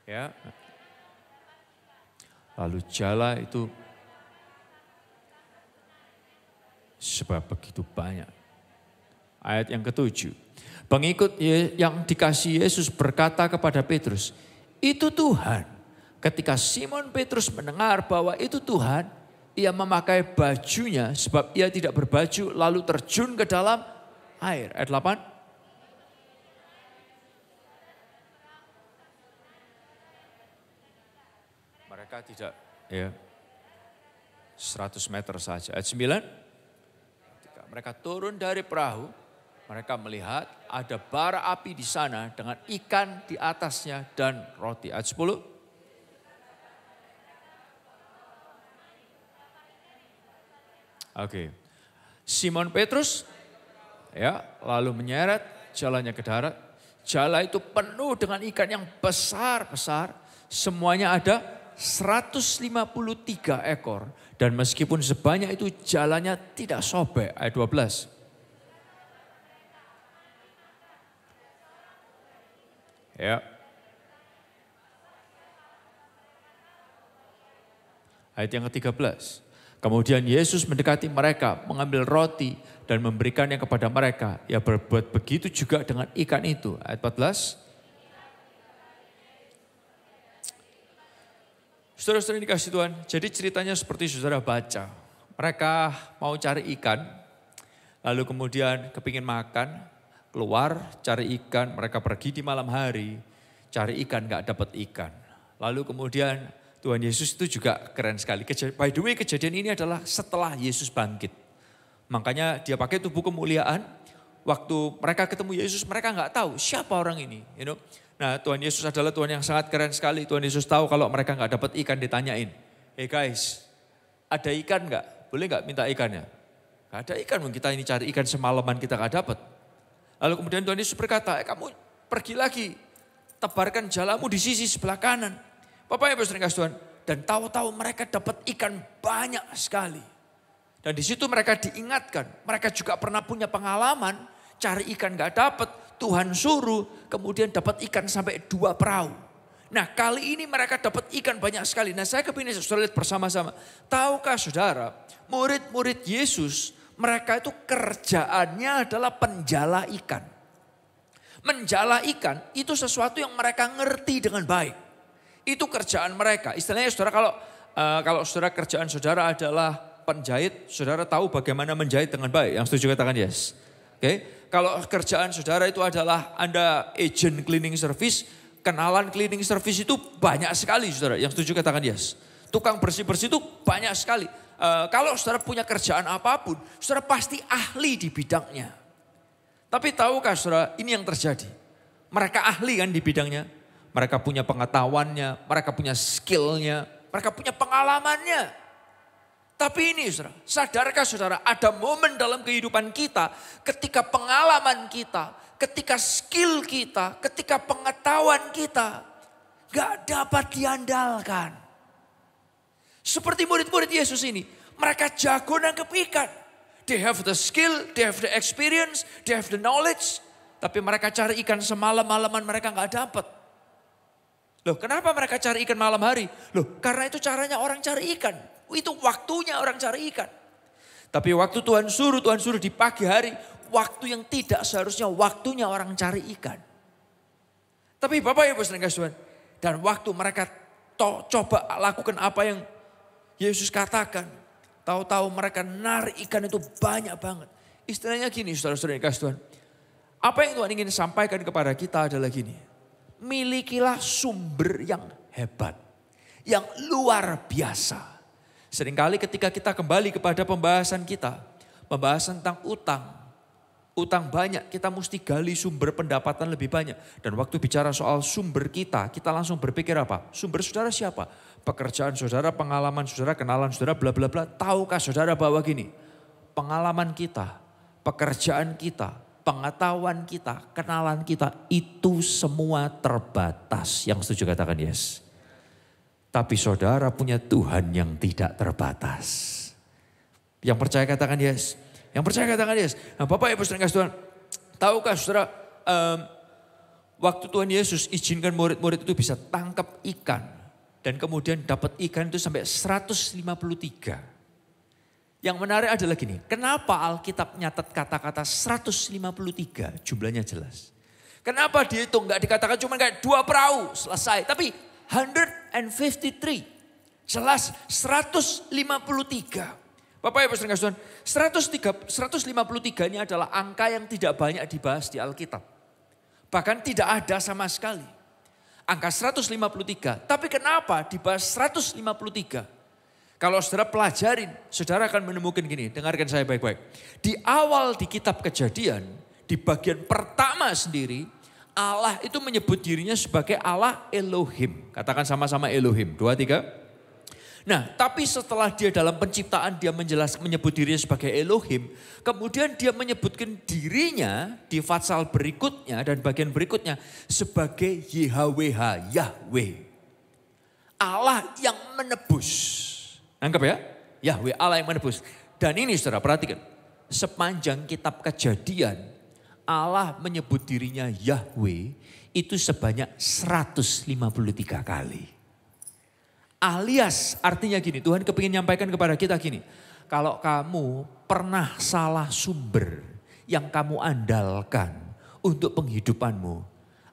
S2: Ya. Lalu jala itu sebab begitu banyak. Ayat yang ke-7. Pengikut yang dikasihi Yesus berkata kepada Petrus, itu Tuhan. Ketika Simon Petrus mendengar bahwa itu Tuhan, ia memakai bajunya sebab ia tidak berbaju lalu terjun ke dalam air. Ayat 8. Mereka tidak ya 100 meter saja. Ayat 9. Ketika mereka turun dari perahu, mereka melihat ada bara api di sana dengan ikan di atasnya dan roti. Ayat 10. Oke. Simon Petrus ya lalu menyeret jalannya ke darat. Jala itu penuh dengan ikan yang besar-besar. Semuanya ada 153 ekor. Dan meskipun sebanyak itu jalannya tidak sobek. Ayat 12. Ya. Ayat yang ke-13. Kemudian Yesus mendekati mereka, mengambil roti dan memberikannya kepada mereka. Ia berbuat begitu juga dengan ikan itu. Ayat 14. Saudara-saudara yang dikasih Tuhan, jadi ceritanya seperti saudara baca. Mereka mau cari ikan, lalu kemudian kepingin makan, keluar cari ikan, mereka pergi di malam hari, cari ikan gak dapat ikan. Lalu kemudian Tuhan Yesus itu juga keren sekali. By the way kejadian ini adalah setelah Yesus bangkit. Makanya dia pakai tubuh kemuliaan, waktu mereka ketemu Yesus, mereka nggak tahu siapa orang ini. Nah, Tuhan Yesus adalah Tuhan yang sangat keren sekali. Tuhan Yesus tahu kalau mereka nggak dapat ikan, ditanyain, "Hey guys, ada ikan nggak? Boleh nggak minta ikannya?" Nggak ada ikan, kita ini cari ikan semalaman kita nggak dapat. Lalu kemudian Tuhan Yesus berkata, "Kamu pergi lagi, tebarkan jalamu di sisi sebelah kanan." Bapak Ibu Saudara Tuhan, dan tahu-tahu mereka dapat ikan banyak sekali. Dan di situ mereka diingatkan, mereka juga pernah punya pengalaman cari ikan gak dapat, Tuhan suruh kemudian dapat ikan sampai 2 perahu. Nah, kali ini mereka dapat ikan banyak sekali. Nah, saya kepingin saudara lihat bersama-sama. Tahukah saudara, murid-murid Yesus, mereka itu kerjaannya adalah penjala ikan. Menjala ikan itu sesuatu yang mereka ngerti dengan baik. Itu kerjaan mereka. Istilahnya saudara, kalau saudara kerjaan saudara adalah penjahit, saudara tahu bagaimana menjahit dengan baik. Yang setuju katakan yes. Oke. Kalau kerjaan saudara itu adalah Anda agent cleaning service, kenalan cleaning service itu banyak sekali saudara. Yang setuju katakan yes. Tukang bersih-bersih itu banyak sekali. Kalau saudara punya kerjaan apapun, saudara pasti ahli di bidangnya. Tapi tahukah saudara, ini yang terjadi. Mereka ahli kan di bidangnya. Mereka punya pengetahuannya, mereka punya skillnya, mereka punya pengalamannya. Tapi ini saudara, sadarkah saudara, ada momen dalam kehidupan kita ketika pengalaman kita, ketika skill kita, ketika pengetahuan kita gak dapat diandalkan. Seperti murid-murid Yesus ini, mereka jago nangkep ikan. They have the skill, they have the experience, they have the knowledge. Tapi mereka cari ikan semalam-malaman mereka gak dapat. Loh, kenapa mereka cari ikan malam hari? Loh, karena itu caranya orang cari ikan. Itu waktunya orang cari ikan. Tapi waktu Tuhan suruh di pagi hari. Waktu yang tidak seharusnya waktunya orang cari ikan. Tapi Bapak Ibu Saudara Tuhan. Dan waktu mereka coba lakukan apa yang Yesus katakan. Tahu-tahu mereka narik ikan itu banyak banget. Istilahnya gini saudara-saudara Tuhan. Apa yang Tuhan ingin sampaikan kepada kita adalah gini. Milikilah sumber yang hebat, yang luar biasa. Seringkali ketika kita kembali kepada pembahasan kita, pembahasan tentang utang banyak, kita mesti gali sumber pendapatan lebih banyak. Dan waktu bicara soal sumber kita langsung berpikir apa? Sumber saudara siapa? Pekerjaan saudara, pengalaman saudara, kenalan saudara, bla bla bla. Tahukah saudara bahwa gini, pengalaman kita, pekerjaan kita, pengetahuan kita, kenalan kita, itu semua terbatas. Yang setuju katakan yes. Tapi saudara punya Tuhan yang tidak terbatas. Yang percaya katakan yes. Yang percaya katakan yes. Nah Bapak Ibu Saudara Tuhan, tahukah saudara, waktu Tuhan Yesus izinkan murid-murid itu bisa tangkap ikan. Dan kemudian dapat ikan itu sampai 153. Yang menarik adalah gini, kenapa Alkitab nyatat kata-kata 153, jumlahnya jelas. Kenapa dihitung, gak dikatakan cuma kayak 2 perahu, selesai. Tapi 153, jelas 153. Bapak Ibu Saudara, 153 ini adalah angka yang tidak banyak dibahas di Alkitab. Bahkan tidak ada sama sekali. Angka 153, tapi kenapa dibahas 153? Kalau saudara pelajarin, saudara akan menemukan gini, dengarkan saya baik-baik. Di awal di kitab Kejadian, di bagian pertama sendiri, Allah itu menyebut dirinya sebagai Allah Elohim. Katakan sama-sama Elohim, 2, 3. Nah, tapi setelah dia dalam penciptaan dia menyebut dirinya sebagai Elohim. Kemudian dia menyebutkan dirinya di pasal berikutnya dan bagian berikutnya sebagai YHWH, Yahweh. Allah yang menebus. Anggap ya, Yahweh Allah yang menebus. Dan ini saudara perhatikan, sepanjang kitab Kejadian, Allah menyebut dirinya Yahweh itu sebanyak 153 kali. Alias artinya gini, Tuhan kepingin nyampaikan kepada kita gini. Kalau kamu pernah salah sumber yang kamu andalkan untuk penghidupanmu,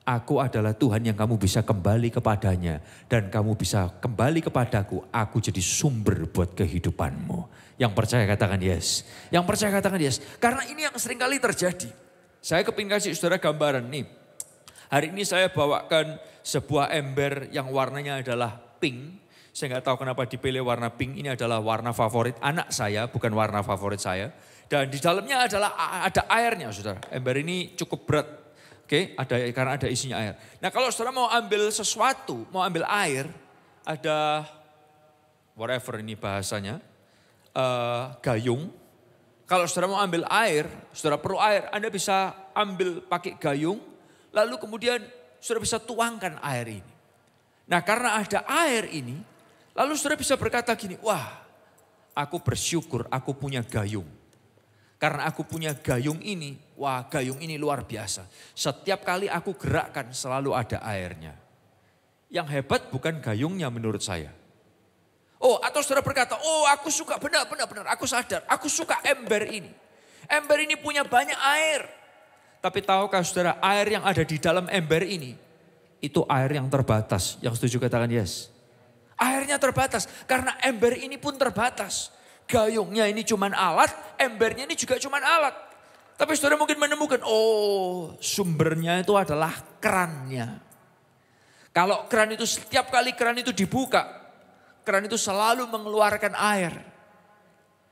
S2: aku adalah Tuhan yang kamu bisa kembali kepadanya. Dan kamu bisa kembali kepadaku. Aku jadi sumber buat kehidupanmu. Yang percaya katakan yes. Yang percaya katakan yes. Karena ini yang seringkali terjadi. Saya kepingin kasih saudara gambaran nih. Hari ini saya bawakan sebuah ember yang warnanya adalah pink. Saya nggak tahu kenapa dipilih warna pink. Ini adalah warna favorit anak saya, bukan warna favorit saya. Dan di dalamnya ada airnya, saudara. Ember ini cukup berat. Oke, karena ada isinya air. Nah, kalau saudara mau ambil sesuatu, mau ambil air, ada whatever ini bahasanya, gayung. Kalau saudara mau ambil air, saudara perlu air, Anda bisa ambil pakai gayung, lalu kemudian saudara bisa tuangkan air ini. Nah, karena ada air ini, lalu saudara bisa berkata gini, wah, aku bersyukur aku punya gayung. Karena aku punya gayung ini, wah, gayung ini luar biasa. Setiap kali aku gerakkan selalu ada airnya. Yang hebat bukan gayungnya menurut saya. Oh, atau saudara berkata, oh, aku suka benar, aku sadar, aku suka ember ini. Ember ini punya banyak air. Tapi tahukah saudara, air yang ada di dalam ember ini, itu air yang terbatas. Yang setuju katakan yes. Airnya terbatas, karena ember ini pun terbatas. Gayungnya ini cuman alat, embernya ini juga cuman alat. Tapi saudara mungkin menemukan, oh, sumbernya itu adalah kerannya. Kalau keran itu, setiap kali keran itu dibuka, keran itu selalu mengeluarkan air.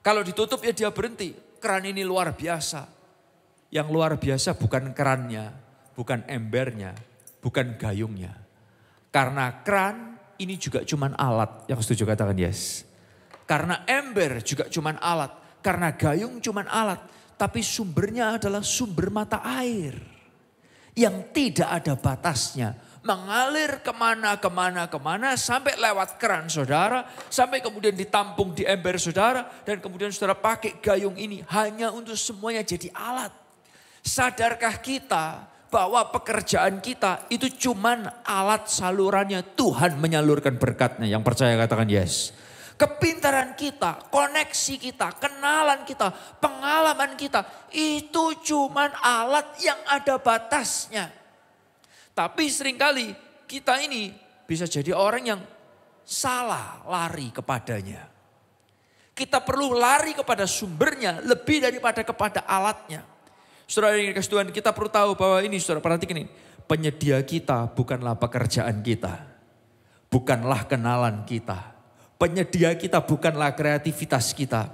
S2: Kalau ditutup ya dia berhenti. Keran ini luar biasa. Yang luar biasa bukan kerannya, bukan embernya, bukan gayungnya. Karena keran ini juga cuman alat. Yang setuju katakan yes. Karena ember juga cuman alat. Karena gayung cuman alat. Tapi sumbernya adalah sumber mata air. Yang tidak ada batasnya. Mengalir kemana sampai lewat keran saudara. Sampai kemudian ditampung di ember saudara. Dan kemudian saudara pakai gayung ini hanya untuk semuanya jadi alat. Sadarkah kita bahwa pekerjaan kita itu cuman alat salurannya Tuhan menyalurkan berkatnya. Yang percaya katakan yes. Kepintaran kita, koneksi kita, kenalan kita, pengalaman kita. Itu cuman alat yang ada batasnya. Tapi seringkali kita ini bisa jadi orang yang salah lari kepadanya. Kita perlu lari kepada sumbernya lebih daripada kepada alatnya. Saudara yang dikasih Tuhan, kita perlu tahu bahwa ini, saudara perhatikan ini. Penyedia kita bukanlah pekerjaan kita. Bukanlah kenalan kita. Penyedia kita bukanlah kreativitas kita.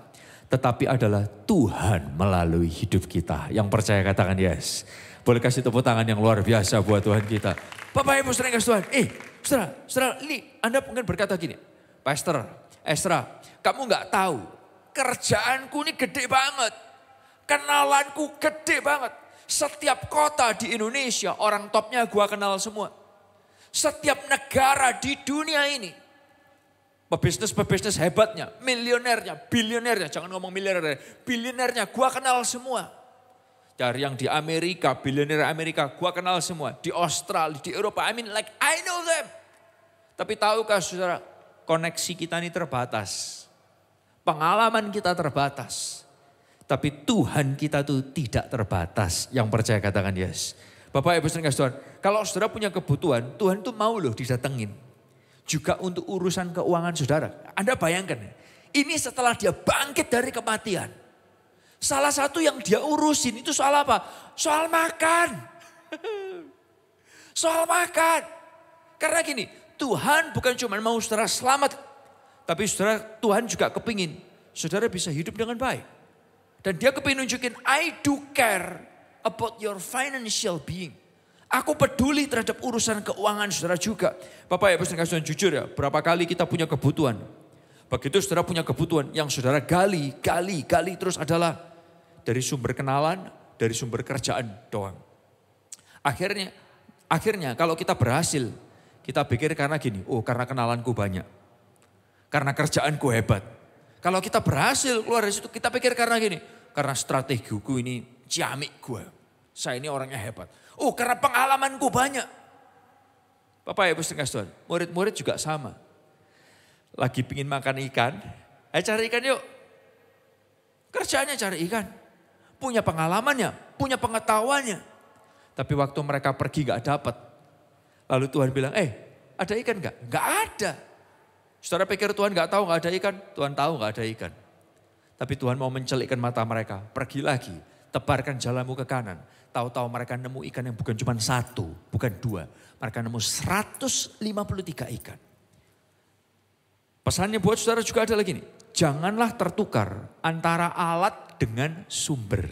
S2: Tetapi adalah Tuhan melalui hidup kita. Yang percaya katakan yes. Boleh kasih tepuk tangan yang luar biasa buat Tuhan kita. Bapak Ibu saudara yang kasih Tuhan. Saudara ini Anda mungkin berkata gini. Pastor, Esra, kamu gak tahu. Kerjaanku ini gede banget. Kenalanku gede banget. Setiap kota di Indonesia orang topnya gua kenal semua. Setiap negara di dunia ini. Pebisnis hebatnya, milionernya, bilionernya, jangan ngomong miliarder, bilionernya gua kenal semua. Dari yang di Amerika, bilioner Amerika, gua kenal semua. Di Australia, di Eropa, I know them. Tapi tahukah saudara, koneksi kita ini terbatas. Pengalaman kita terbatas. Tapi Tuhan kita tuh tidak terbatas. Yang percaya katakan yes. Bapak Ibu saudara Tuhan, kalau saudara punya kebutuhan, Tuhan tuh mau loh didatengin. Juga untuk urusan keuangan saudara. Anda bayangkan, ini setelah dia bangkit dari kematian. Salah satu yang dia urusin itu soal apa? Soal makan. Soal makan. Karena gini, Tuhan bukan cuma mau saudara selamat. Tapi saudara, Tuhan juga kepingin saudara bisa hidup dengan baik. Dan dia kepingin nunjukin, I do care about your financial being. Aku peduli terhadap urusan keuangan saudara juga. Bapak Ibu saudara jujur ya, berapa kali kita punya kebutuhan. Begitu saudara punya kebutuhan yang saudara gali terus adalah dari sumber kenalan, dari sumber kerjaan doang. Akhirnya kalau kita berhasil, kita pikir karena gini, oh karena kenalanku banyak. Karena kerjaanku hebat. Kalau kita berhasil keluar dari situ, kita pikir karena gini, karena strategiku ini ciamik gue. Saya ini orangnya hebat. Oh karena pengalamanku banyak. Bapak Ibu setengah Tuhan, murid-murid juga sama. Lagi pingin makan ikan, cari ikan yuk. Kerjaannya cari ikan. Punya pengalamannya, punya pengetahuannya. Tapi waktu mereka pergi gak dapat. Lalu Tuhan bilang, ada ikan gak? Gak ada. Saudara pikir Tuhan gak tahu gak ada ikan? Tuhan tahu gak ada ikan. Tapi Tuhan mau mencelikkan mata mereka. Pergi lagi, tebarkan jalanmu ke kanan. Tahu-tahu mereka nemu ikan yang bukan cuma satu, bukan dua. Mereka nemu 153 ikan. Pesannya buat saudara juga ada lagi nih. Janganlah tertukar antara alat dengan sumber.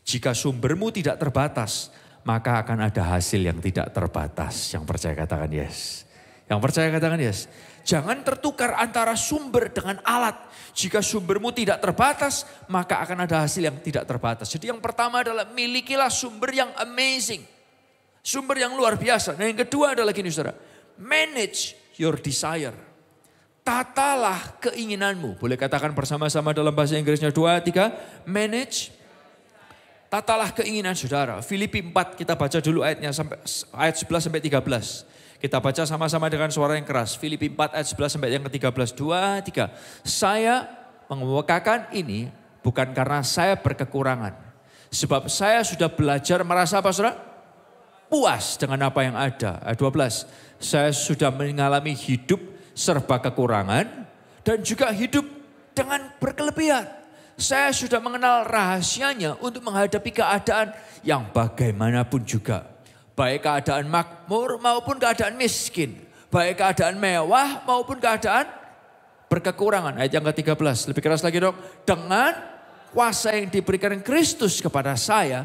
S2: Jika sumbermu tidak terbatas, maka akan ada hasil yang tidak terbatas. Yang percaya katakan yes. Yang percaya katakan yes. Jangan tertukar antara sumber dengan alat. Jika sumbermu tidak terbatas, maka akan ada hasil yang tidak terbatas. Jadi yang pertama adalah milikilah sumber yang amazing. Sumber yang luar biasa. Nah yang kedua adalah gini saudara. Manage your desire. Tatalah keinginanmu. Boleh katakan bersama-sama dalam bahasa Inggrisnya 2, 3. Manage. Tatalah keinginan saudara. Filipi 4 kita baca dulu ayatnya sampai ayat 11 sampai 13. Kita baca sama-sama dengan suara yang keras. Filipi 4 ayat 11 sampai yang ke-13. 2, 3. Saya mengemukakan ini bukan karena saya berkekurangan. Sebab saya sudah belajar merasa apa saudara? Puas dengan apa yang ada. Ayat 12. Saya sudah mengalami hidup serba kekurangan dan juga hidup dengan berkelebihan. Saya sudah mengenal rahasianya untuk menghadapi keadaan yang bagaimanapun juga. Baik keadaan makmur maupun keadaan miskin. Baik keadaan mewah maupun keadaan berkekurangan. Ayat yang ke-13, lebih keras lagi dong. Dengan kuasa yang diberikan Kristus kepada saya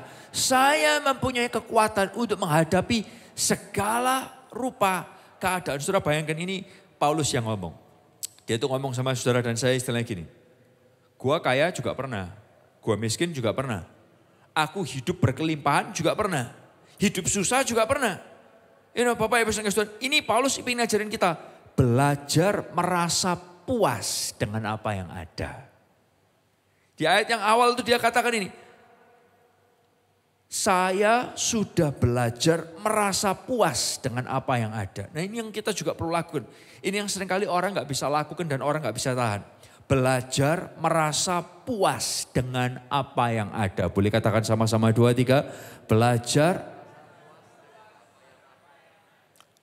S2: mempunyai kekuatan untuk menghadapi segala rupa keadaan. Saudara bayangkan ini Paulus yang ngomong. Dia itu ngomong sama saudara dan saya istilahnya gini. Gua kaya juga pernah. Gua miskin juga pernah. Aku hidup berkelimpahan juga pernah. Hidup susah juga pernah. Bapak Ibu saudara, ini Paulus ingin ngajarin kita. Belajar merasa puas dengan apa yang ada. Di ayat yang awal itu dia katakan ini. Saya sudah belajar merasa puas dengan apa yang ada. Nah ini yang kita juga perlu lakukan. Ini yang seringkali orang gak bisa lakukan dan orang gak bisa tahan. Belajar merasa puas dengan apa yang ada. Boleh katakan sama-sama 2, 3. Belajar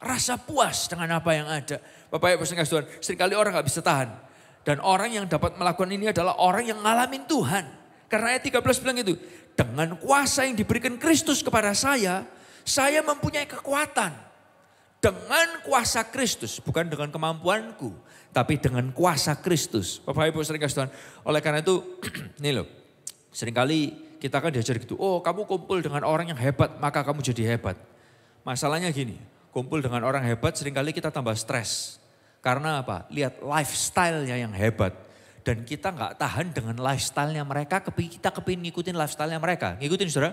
S2: rasa puas dengan apa yang ada. Bapak Ibu saudara, seringkali orang gak bisa tahan. Dan orang yang dapat melakukan ini adalah orang yang ngalamin Tuhan. Karena ayat 13 bilang itu. Dengan kuasa yang diberikan Kristus kepada saya mempunyai kekuatan. Dengan kuasa Kristus, bukan dengan kemampuanku. Tapi dengan kuasa Kristus. Bapak Ibu saudara, oleh karena itu, nih loh. Seringkali kita kan diajar gitu. Oh kamu kumpul dengan orang yang hebat, maka kamu jadi hebat. Masalahnya gini, kumpul dengan orang hebat seringkali kita tambah stres. Karena apa? Lihat lifestyle-nya yang hebat. Dan kita nggak tahan dengan lifestyle-nya mereka, kita kepingin ngikutin lifestyle-nya mereka. Ngikutin saudara?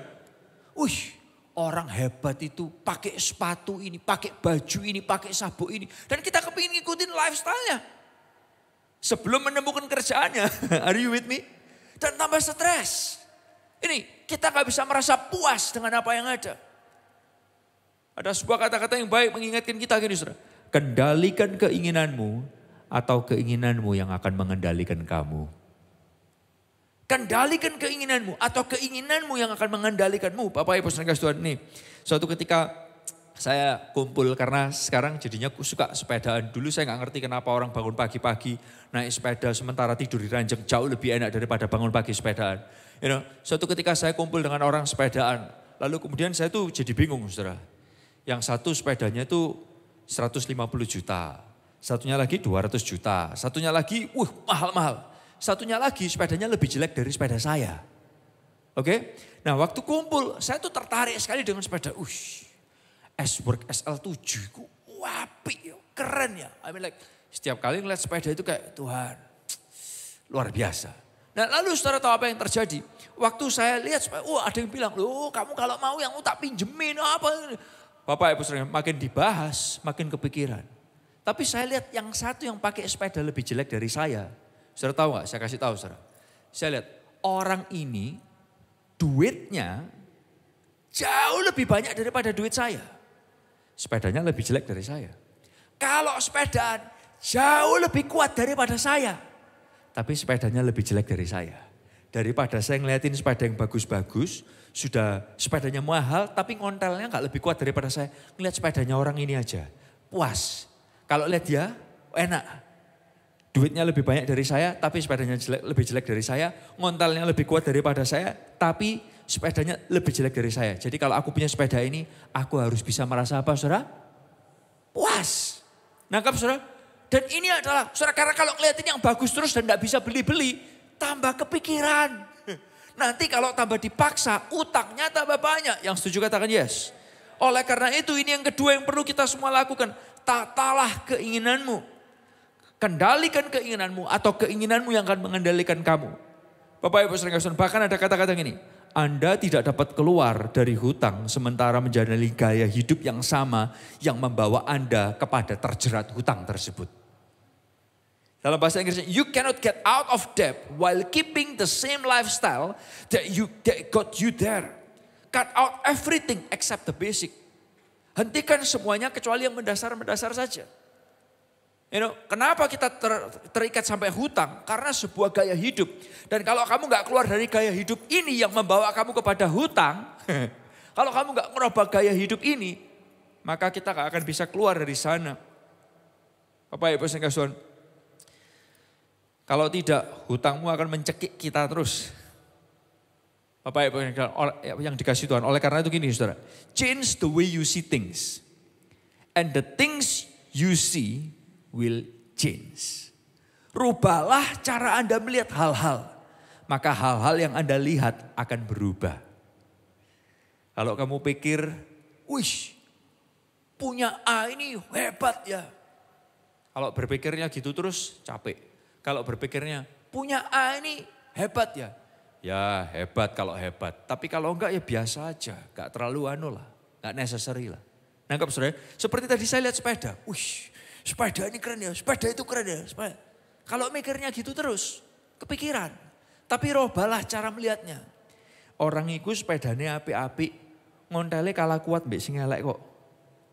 S2: Orang hebat itu pakai sepatu ini, pakai baju ini, pakai sabuk ini. Dan kita kepingin ngikutin lifestyle-nya. Sebelum menemukan kerjaannya, are you with me? Dan tambah stres. Ini kita nggak bisa merasa puas dengan apa yang ada. Ada sebuah kata-kata yang baik mengingatkan kita gini saudara. Kendalikan keinginanmu. Atau keinginanmu yang akan mengendalikan kamu. Kendalikan keinginanmu atau keinginanmu yang akan mengendalikanmu. Bapak Ibu saudara Tuhan nih. Suatu ketika saya kumpul karena sekarang jadinya suka sepedaan. Dulu saya gak ngerti kenapa orang bangun pagi-pagi naik sepeda sementara tidur di ranjang jauh lebih enak daripada bangun pagi sepedaan. Suatu ketika saya kumpul dengan orang sepedaan. Lalu kemudian saya tuh jadi bingung saudara. Yang satu sepedanya tuh 150 juta. Satunya lagi 200 juta, satunya lagi mahal-mahal. Satunya lagi sepedanya lebih jelek dari sepeda saya. Oke? Nah waktu kumpul saya tuh tertarik sekali dengan sepeda. S-Work SL7 itu apik, keren ya. I mean like setiap kali ngeliat sepeda itu kayak Tuhan luar biasa. Nah lalu saudara tahu apa yang terjadi? Waktu saya lihat ada yang bilang, kamu kalau mau yang tak pinjemin apa. Bapak Ibu saudara makin dibahas makin kepikiran. Tapi saya lihat yang satu yang pakai sepeda lebih jelek dari saya. Saudara tahu gak? Saya kasih tahu saudara. Saya lihat orang ini duitnya jauh lebih banyak daripada duit saya. Sepedanya lebih jelek dari saya. Kalau sepedaan jauh lebih kuat daripada saya. Tapi sepedanya lebih jelek dari saya. Daripada saya ngeliatin sepeda yang bagus-bagus. Sudah sepedanya mahal tapi ngontelnya gak lebih kuat daripada saya. Ngeliat sepedanya orang ini aja. Puas. Kalau lihat dia enak. Duitnya lebih banyak dari saya tapi sepedanya lebih jelek dari saya. Ngontalnya lebih kuat daripada saya tapi sepedanya lebih jelek dari saya. Jadi kalau aku punya sepeda ini aku harus bisa merasa apa saudara? Puas. Nangkap saudara? Dan ini adalah saudara karena kalau ngeliatin yang bagus terus dan gak bisa beli-beli. tambah kepikiran. Nanti kalau tambah dipaksa, utangnya tambah banyak. Yang setuju katakan yes. Oleh karena itu ini yang kedua yang perlu kita semua lakukan. Tatalah keinginanmu. Kendalikan keinginanmu atau keinginanmu yang akan mengendalikan kamu. Bapak Ibu saudara sekalian, bahkan ada kata-kata gini. Anda tidak dapat keluar dari hutang sementara menjalani gaya hidup yang sama yang membawa Anda kepada terjerat hutang tersebut. Dalam bahasa Inggrisnya, you cannot get out of debt while keeping the same lifestyle that got you there. Cut out everything except the basic. Hentikan semuanya kecuali yang mendasar-mendasar saja. Kenapa kita terikat sampai hutang? Karena sebuah gaya hidup. Dan kalau kamu gak keluar dari gaya hidup ini yang membawa kamu kepada hutang. Kalau kamu gak merubah gaya hidup ini, maka kita gak akan bisa keluar dari sana. Bapak Ibu sekalian, kalau tidak hutangmu akan mencekik kita terus. Bapak Ibu yang dikasih Tuhan. Oleh karena itu gini saudara. Change the way you see things. And the things you see will change. Rubahlah cara Anda melihat hal-hal. Maka hal-hal yang Anda lihat akan berubah. Kalau kamu pikir, wih punya A ini hebat ya. Kalau berpikirnya gitu terus capek. Kalau berpikirnya punya A ini hebat ya. Ya hebat kalau hebat. Tapi kalau enggak ya biasa aja. Enggak terlalu lah. Enggak necessary lah. Nangkap saudara? Seperti tadi saya lihat sepeda. Wih. Sepeda ini keren ya, sepeda itu keren ya. Sepeda. Kalau mikirnya gitu terus, kepikiran. Tapi robalah cara melihatnya. Orang itu sepedanya api-api, ngontele kalah kuat mbak sing elek kok.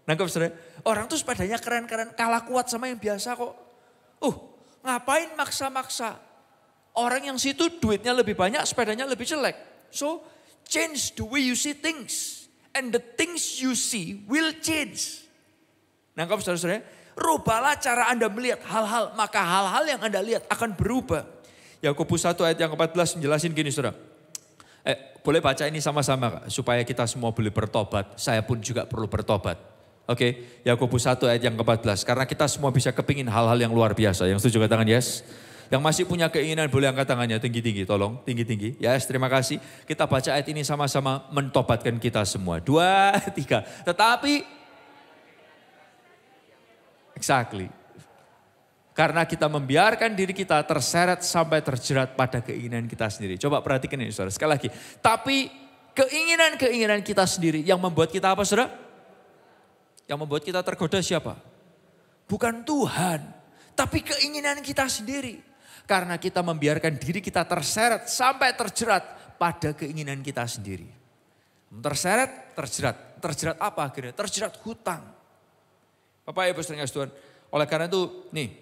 S2: Nangkep saudara? Orang tuh sepedanya keren-keren, kalah kuat sama yang biasa kok. Ngapain maksa-maksa? Orang yang situ duitnya lebih banyak, sepedanya lebih jelek. So, change the way you see things. And the things you see will change. Nangkep saudara-saudara? Rubahlah cara Anda melihat hal-hal, maka hal-hal yang Anda lihat akan berubah. Yakobus 1 ayat yang ke-14 menjelasin gini saudara. Boleh baca ini sama-sama Kak, supaya kita semua boleh bertobat. Saya pun juga perlu bertobat. Oke, Yakobus 1 ayat yang ke-14. Karena kita semua bisa kepingin hal-hal yang luar biasa. Yang setuju katakan yes. Yang masih punya keinginan boleh angkat tangannya tinggi-tinggi, tolong tinggi-tinggi. Yes, terima kasih. Kita baca ayat ini sama-sama mentobatkan kita semua. 2, 3. Tetapi exactly. Karena kita membiarkan diri kita terseret sampai terjerat pada keinginan kita sendiri. Coba perhatikan ini saudara, sekali lagi. Tapi keinginan-keinginan kita sendiri yang membuat kita apa saudara? Yang membuat kita tergoda siapa? Bukan Tuhan, tapi keinginan kita sendiri. Karena kita membiarkan diri kita terseret sampai terjerat pada keinginan kita sendiri. Terseret, terjerat. Terjerat apa akhirnya? Terjerat hutang. Bapak Ibu saudara Tuhan, oleh karena itu nih,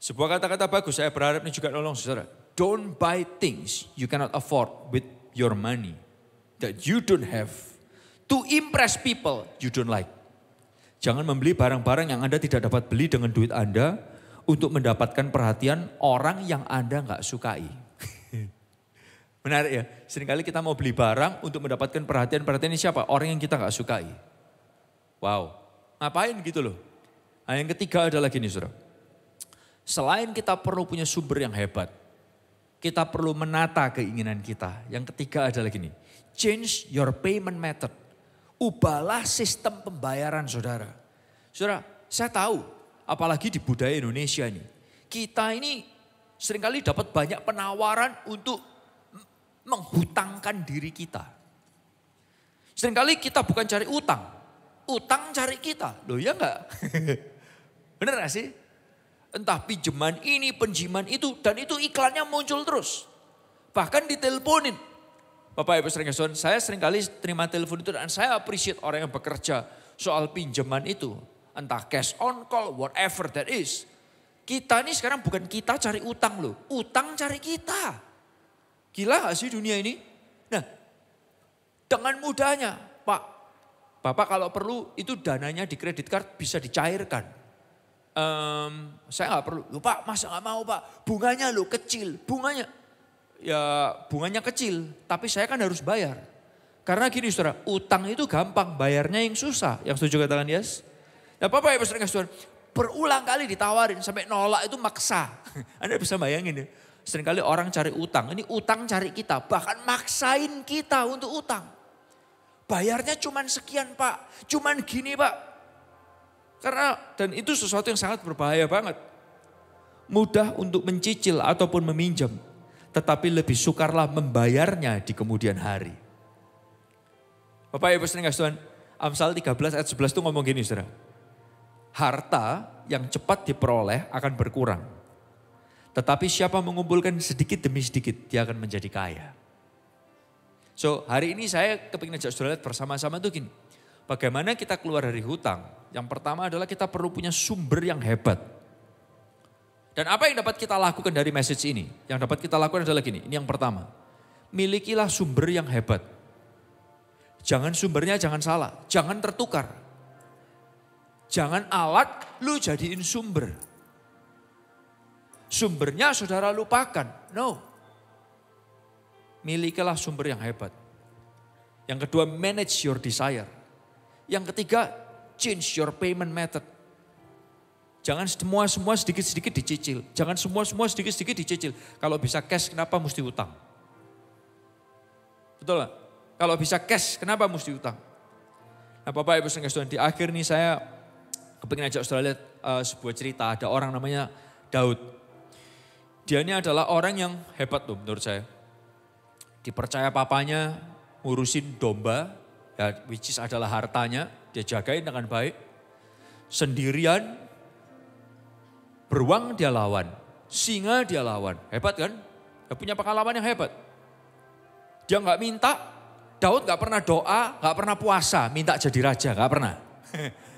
S2: sebuah kata-kata bagus, saya berharap ini juga nolong saudara. Don't buy things you cannot afford with your money that you don't have to impress people you don't like. Jangan membeli barang-barang yang Anda tidak dapat beli dengan duit Anda untuk mendapatkan perhatian orang yang Anda nggak sukai. Menarik ya, seringkali kita mau beli barang untuk mendapatkan perhatian ini siapa? Orang yang kita nggak sukai. Wow, ngapain gitu loh. Nah, yang ketiga adalah gini saudara. Selain kita perlu punya sumber yang hebat, kita perlu menata keinginan kita. Yang ketiga adalah gini, change your payment method. Ubahlah sistem pembayaran saudara. Saudara, saya tahu, apalagi di budaya Indonesia ini. Kita ini seringkali dapat banyak penawaran untuk menghutangkan diri kita. Seringkali kita bukan cari utang. Utang cari kita, loh ya enggak? Bener gak sih? Entah pinjaman ini, pinjaman itu, dan itu iklannya muncul terus. Bahkan diteleponin. Bapak Ibu sekalian, saya seringkali terima telepon itu dan saya appreciate orang yang bekerja soal pinjaman itu. Entah cash on call, whatever that is. Kita ini sekarang bukan kita cari utang loh, utang cari kita. Gila gak sih dunia ini? Nah, dengan mudahnya, Pak. Bapak kalau perlu itu dananya di kredit card bisa dicairkan. Saya nggak perlu. Loh Pak, masa nggak mau Pak? Bunganya loh kecil, bunganya. Ya bunganya kecil, tapi saya kan harus bayar. Karena gini saudara, utang itu gampang, bayarnya yang susah. Yang setuju katakan yes? Ya Bapak Ibu saudara, Berulang kali ditawarin sampai nolak itu maksa. Anda bisa bayangin ya. Seringkali orang cari utang, ini utang cari kita. Bahkan maksain kita untuk utang. Bayarnya cuman sekian Pak, cuman gini Pak. Karena dan itu sesuatu yang sangat berbahaya banget. Mudah untuk mencicil ataupun meminjam. Tetapi lebih sukarlah membayarnya di kemudian hari. Bapak Ibu sering kasih Tuhan, Amsal 13 ayat 11 itu ngomong gini saudara. Harta yang cepat diperoleh akan berkurang. Tetapi siapa mengumpulkan sedikit demi sedikit, dia akan menjadi kaya. So hari ini saya kepingin ajak saudara lihat bersama-sama tuh gini. Bagaimana kita keluar dari hutang? Yang pertama adalah kita perlu punya sumber yang hebat. Dan apa yang dapat kita lakukan dari message ini? Yang dapat kita lakukan adalah gini, ini yang pertama. Milikilah sumber yang hebat. Jangan sumbernya jangan salah, jangan tertukar. Jangan alat, lu jadiin sumber. Sumbernya saudara lupakan, no. Milikilah sumber yang hebat. Yang kedua, manage your desire. Yang ketiga, change your payment method. Jangan semua sedikit-sedikit dicicil. Jangan semua sedikit-sedikit dicicil. Kalau bisa cash, kenapa mesti utang? Betul gak? Kalau bisa cash, kenapa mesti utang? Nah Bapak Ibu sekalian, di akhir ini saya kepingin ajak saudara lihat sebuah cerita. Ada orang namanya Daud. Dia ini adalah orang yang hebat loh menurut saya. Dipercaya papanya ngurusin domba, ya, which is adalah hartanya. Dia jagain dengan baik. Sendirian. Beruang dia lawan, singa dia lawan. Hebat kan? Dia punya pengalaman yang hebat. Dia nggak minta, Daud nggak pernah doa, nggak pernah puasa, minta jadi raja, nggak pernah.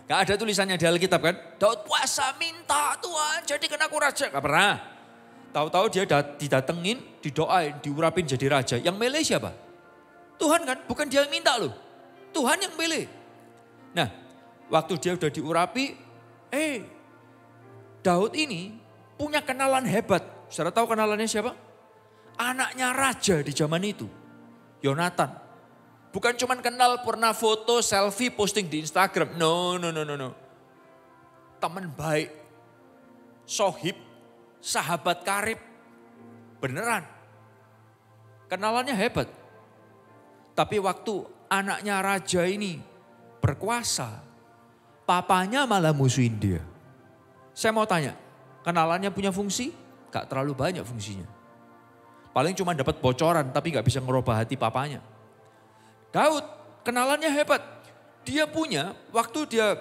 S2: Nggak ada tulisannya di Alkitab kan? Daud puasa, minta Tuhan jadikan aku raja, nggak pernah. Tahu-tahu dia didatengin, didoain, diurapin jadi raja. Yang milih siapa? Tuhan kan, bukan dia yang minta loh. Tuhan yang milih. Nah, waktu dia udah diurapi, Daud ini punya kenalan hebat. Saudara tahu kenalannya siapa? Anaknya raja di zaman itu. Yonatan. Bukan cuma kenal, pernah foto, selfie, posting di Instagram. No. Teman baik. Sohib. Sahabat karib. Beneran. Kenalannya hebat. Tapi waktu anaknya raja ini berkuasa. Papanya malah musuhin dia. Saya mau tanya, kenalannya punya fungsi? Gak terlalu banyak fungsinya. Paling cuma dapat bocoran tapi gak bisa ngerubah hati papanya. Daud, kenalannya hebat. Dia punya, waktu dia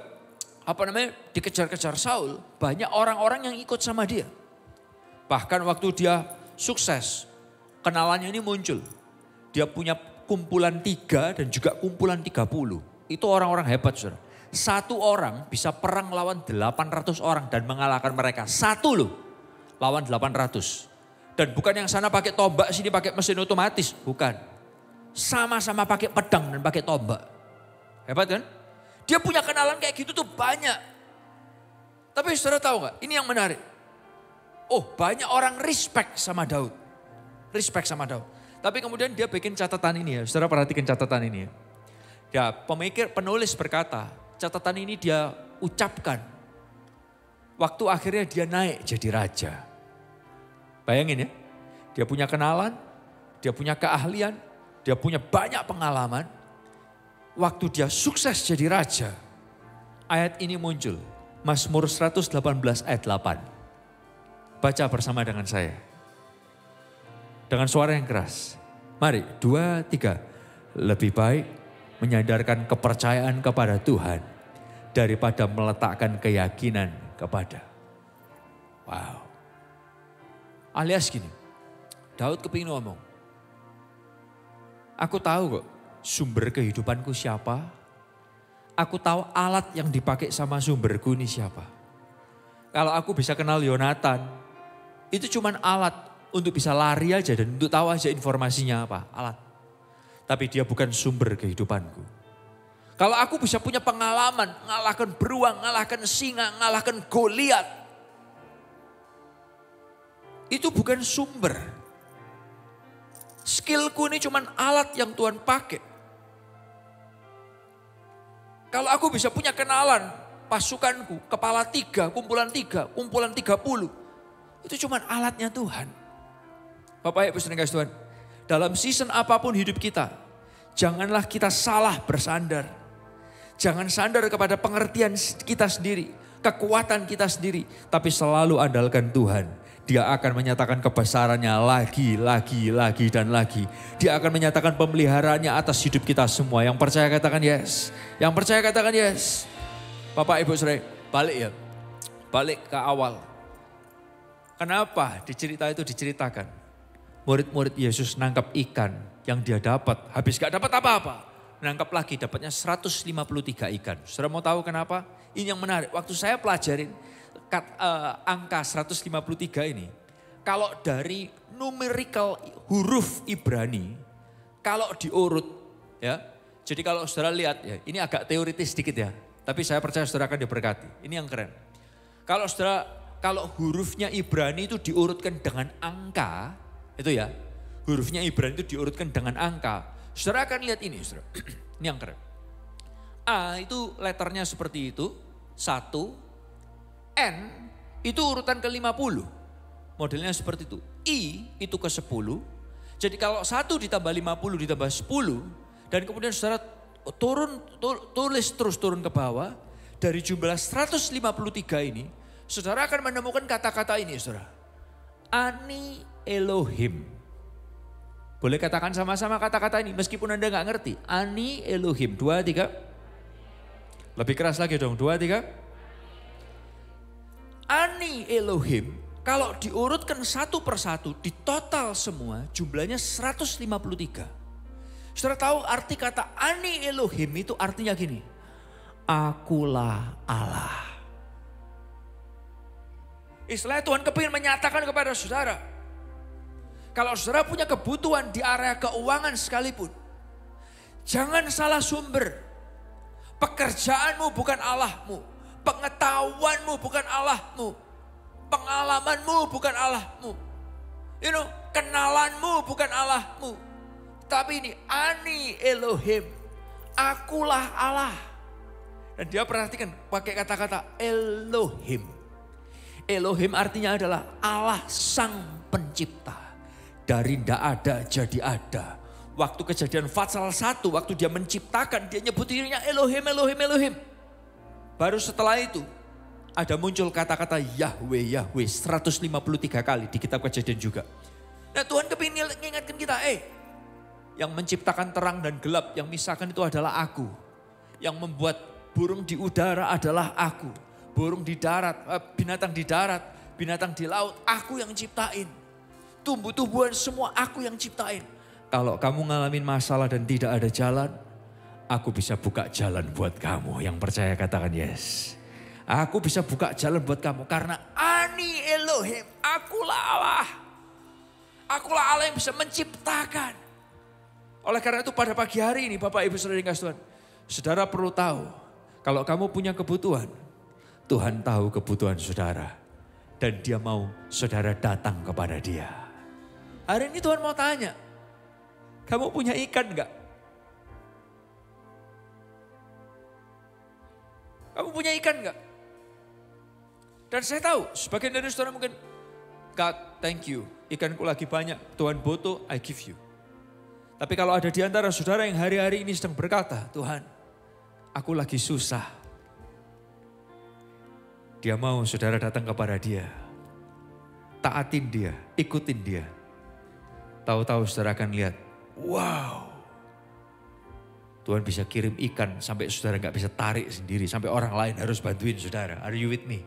S2: dikejar-kejar Saul, banyak orang-orang yang ikut sama dia. Bahkan waktu dia sukses, kenalannya ini muncul. Dia punya kumpulan 3 dan juga kumpulan 30. Itu orang-orang hebat saudara. Satu orang bisa perang lawan 800 orang dan mengalahkan mereka. Satu loh, lawan 800. Dan bukan yang sana pakai tombak, sini pakai mesin otomatis. Bukan. Sama-sama pakai pedang dan pakai tombak. Hebat kan? Dia punya kenalan kayak gitu tuh banyak. Tapi saudara tahu gak? Ini yang menarik. Oh, banyak orang respect sama Daud. Respect sama Daud. Tapi kemudian dia bikin catatan ini ya. Saudara perhatikan catatan ini ya. Ya, penulis berkata, catatan ini dia ucapkan waktu akhirnya dia naik jadi raja. Bayangin ya, dia punya kenalan, dia punya keahlian, dia punya banyak pengalaman. Waktu dia sukses jadi raja, ayat ini muncul. Mazmur 118 ayat 8. Baca bersama dengan saya. Dengan suara yang keras. Mari, 2, 3. Lebih baik menyandarkan kepercayaan kepada Tuhan daripada meletakkan keyakinan kepada. Wow. Alias gini, Daud kepingin ngomong, aku tahu kok sumber kehidupanku siapa, aku tahu alat yang dipakai sama sumberku ini siapa. Kalau aku bisa kenal Yonatan, itu cuman alat untuk bisa lari aja dan untuk tahu aja informasinya apa, alat. Tapi dia bukan sumber kehidupanku. Kalau aku bisa punya pengalaman, ngalahkan beruang, ngalahkan singa, ngalahkan Goliat, itu bukan sumber. Skillku ini cuman alat yang Tuhan pakai. Kalau aku bisa punya kenalan, pasukanku, kepala 3, kumpulan 3, kumpulan 30. Itu cuma alatnya Tuhan. Bapak Ibu saudara kasih Tuhan, dalam season apapun hidup kita, janganlah kita salah bersandar. Jangan sandar kepada pengertian kita sendiri, kekuatan kita sendiri, tapi selalu andalkan Tuhan. Dia akan menyatakan kebesarannya lagi, dan lagi. Dia akan menyatakan pemeliharaannya atas hidup kita semua. Yang percaya katakan yes. Yang percaya katakan yes. Bapak Ibu saudara, balik ya. Balik ke awal. Kenapa di cerita itu diceritakan? Murid-murid Yesus nangkap ikan yang dia dapat. Habis gak dapat apa-apa. Nangkap lagi, dapatnya 153 ikan. Saudara mau tahu kenapa? Ini yang menarik. Waktu saya pelajarin angka 153 ini, kalau dari numerical huruf Ibrani, kalau diurut ya, jadi kalau saudara lihat ya, ini agak teoritis sedikit ya, tapi saya percaya saudara akan diberkati. Ini yang keren. Kalau hurufnya Ibrani itu diurutkan dengan angka, itu ya, hurufnya Ibrani itu diurutkan dengan angka, saudara akan lihat ini saudara, ini yang keren. A itu letternya seperti itu, 1. N itu urutan ke-50. Modelnya seperti itu. I itu ke-10. Jadi kalau 1 ditambah 50 ditambah 10. Dan kemudian saudara tulis terus turun ke bawah. Dari jumlah 153 ini. Saudara akan menemukan kata-kata ini saudara. Ani Elohim. Boleh katakan sama-sama kata-kata ini meskipun Anda gak ngerti. Ani Elohim. 2, 3. Lebih keras lagi dong. 2, 3. Ani Elohim, kalau diurutkan satu persatu, di total semua jumlahnya 153. Saudara tahu arti kata Ani Elohim itu artinya gini. Akulah Allah. Istilahnya Tuhan kepingin menyatakan kepada saudara. Kalau saudara punya kebutuhan di area keuangan sekalipun. Jangan salah sumber. Pekerjaanmu bukan Allahmu. Pengetahuanmu bukan Allahmu. Pengalamanmu bukan Allahmu. Kenalanmu bukan Allahmu. Tapi ini Ani Elohim. Akulah Allah. Dan dia perhatikan pakai kata-kata Elohim. Elohim artinya adalah Allah sang pencipta. Dari tidak ada jadi ada. Waktu kejadian pasal 1, waktu dia menciptakan, dia nyebut dirinya Elohim, Elohim, Elohim. Baru setelah itu ada muncul kata-kata Yahweh, Yahweh 153 kali di kitab Kejadian juga. Nah Tuhan kepingin mengingatkan kita, yang menciptakan terang dan gelap, yang misahkan itu adalah aku. Yang membuat burung di udara adalah aku. Burung di darat, binatang di darat, binatang di laut, aku yang ciptain. Tumbuh-tumbuhan semua aku yang ciptain. Kalau kamu ngalamin masalah dan tidak ada jalan, aku bisa buka jalan buat kamu. Yang percaya katakan yes. Aku bisa buka jalan buat kamu. Karena Ani Elohim. Akulah Allah. Akulah Allah yang bisa menciptakan. Oleh karena itu pada pagi hari ini Bapak Ibu Saudara yang kasih Tuhan. Saudara perlu tahu. Kalau kamu punya kebutuhan. Tuhan tahu kebutuhan saudara. Dan dia mau saudara datang kepada dia. Hari ini Tuhan mau tanya. Kamu punya ikan enggak? Kamu punya ikan enggak? Dan saya tahu sebagian dari saudara mungkin, God thank you, ikanku lagi banyak, Tuhan butuh, I give you. Tapi kalau ada di antara saudara yang hari-hari ini sedang berkata, Tuhan aku lagi susah. Dia mau saudara datang kepada dia. Taatin dia, ikutin dia. Tahu-tahu saudara akan lihat, wow. Tuhan bisa kirim ikan sampai saudara gak bisa tarik sendiri. Sampai orang lain harus bantuin saudara. Are you with me?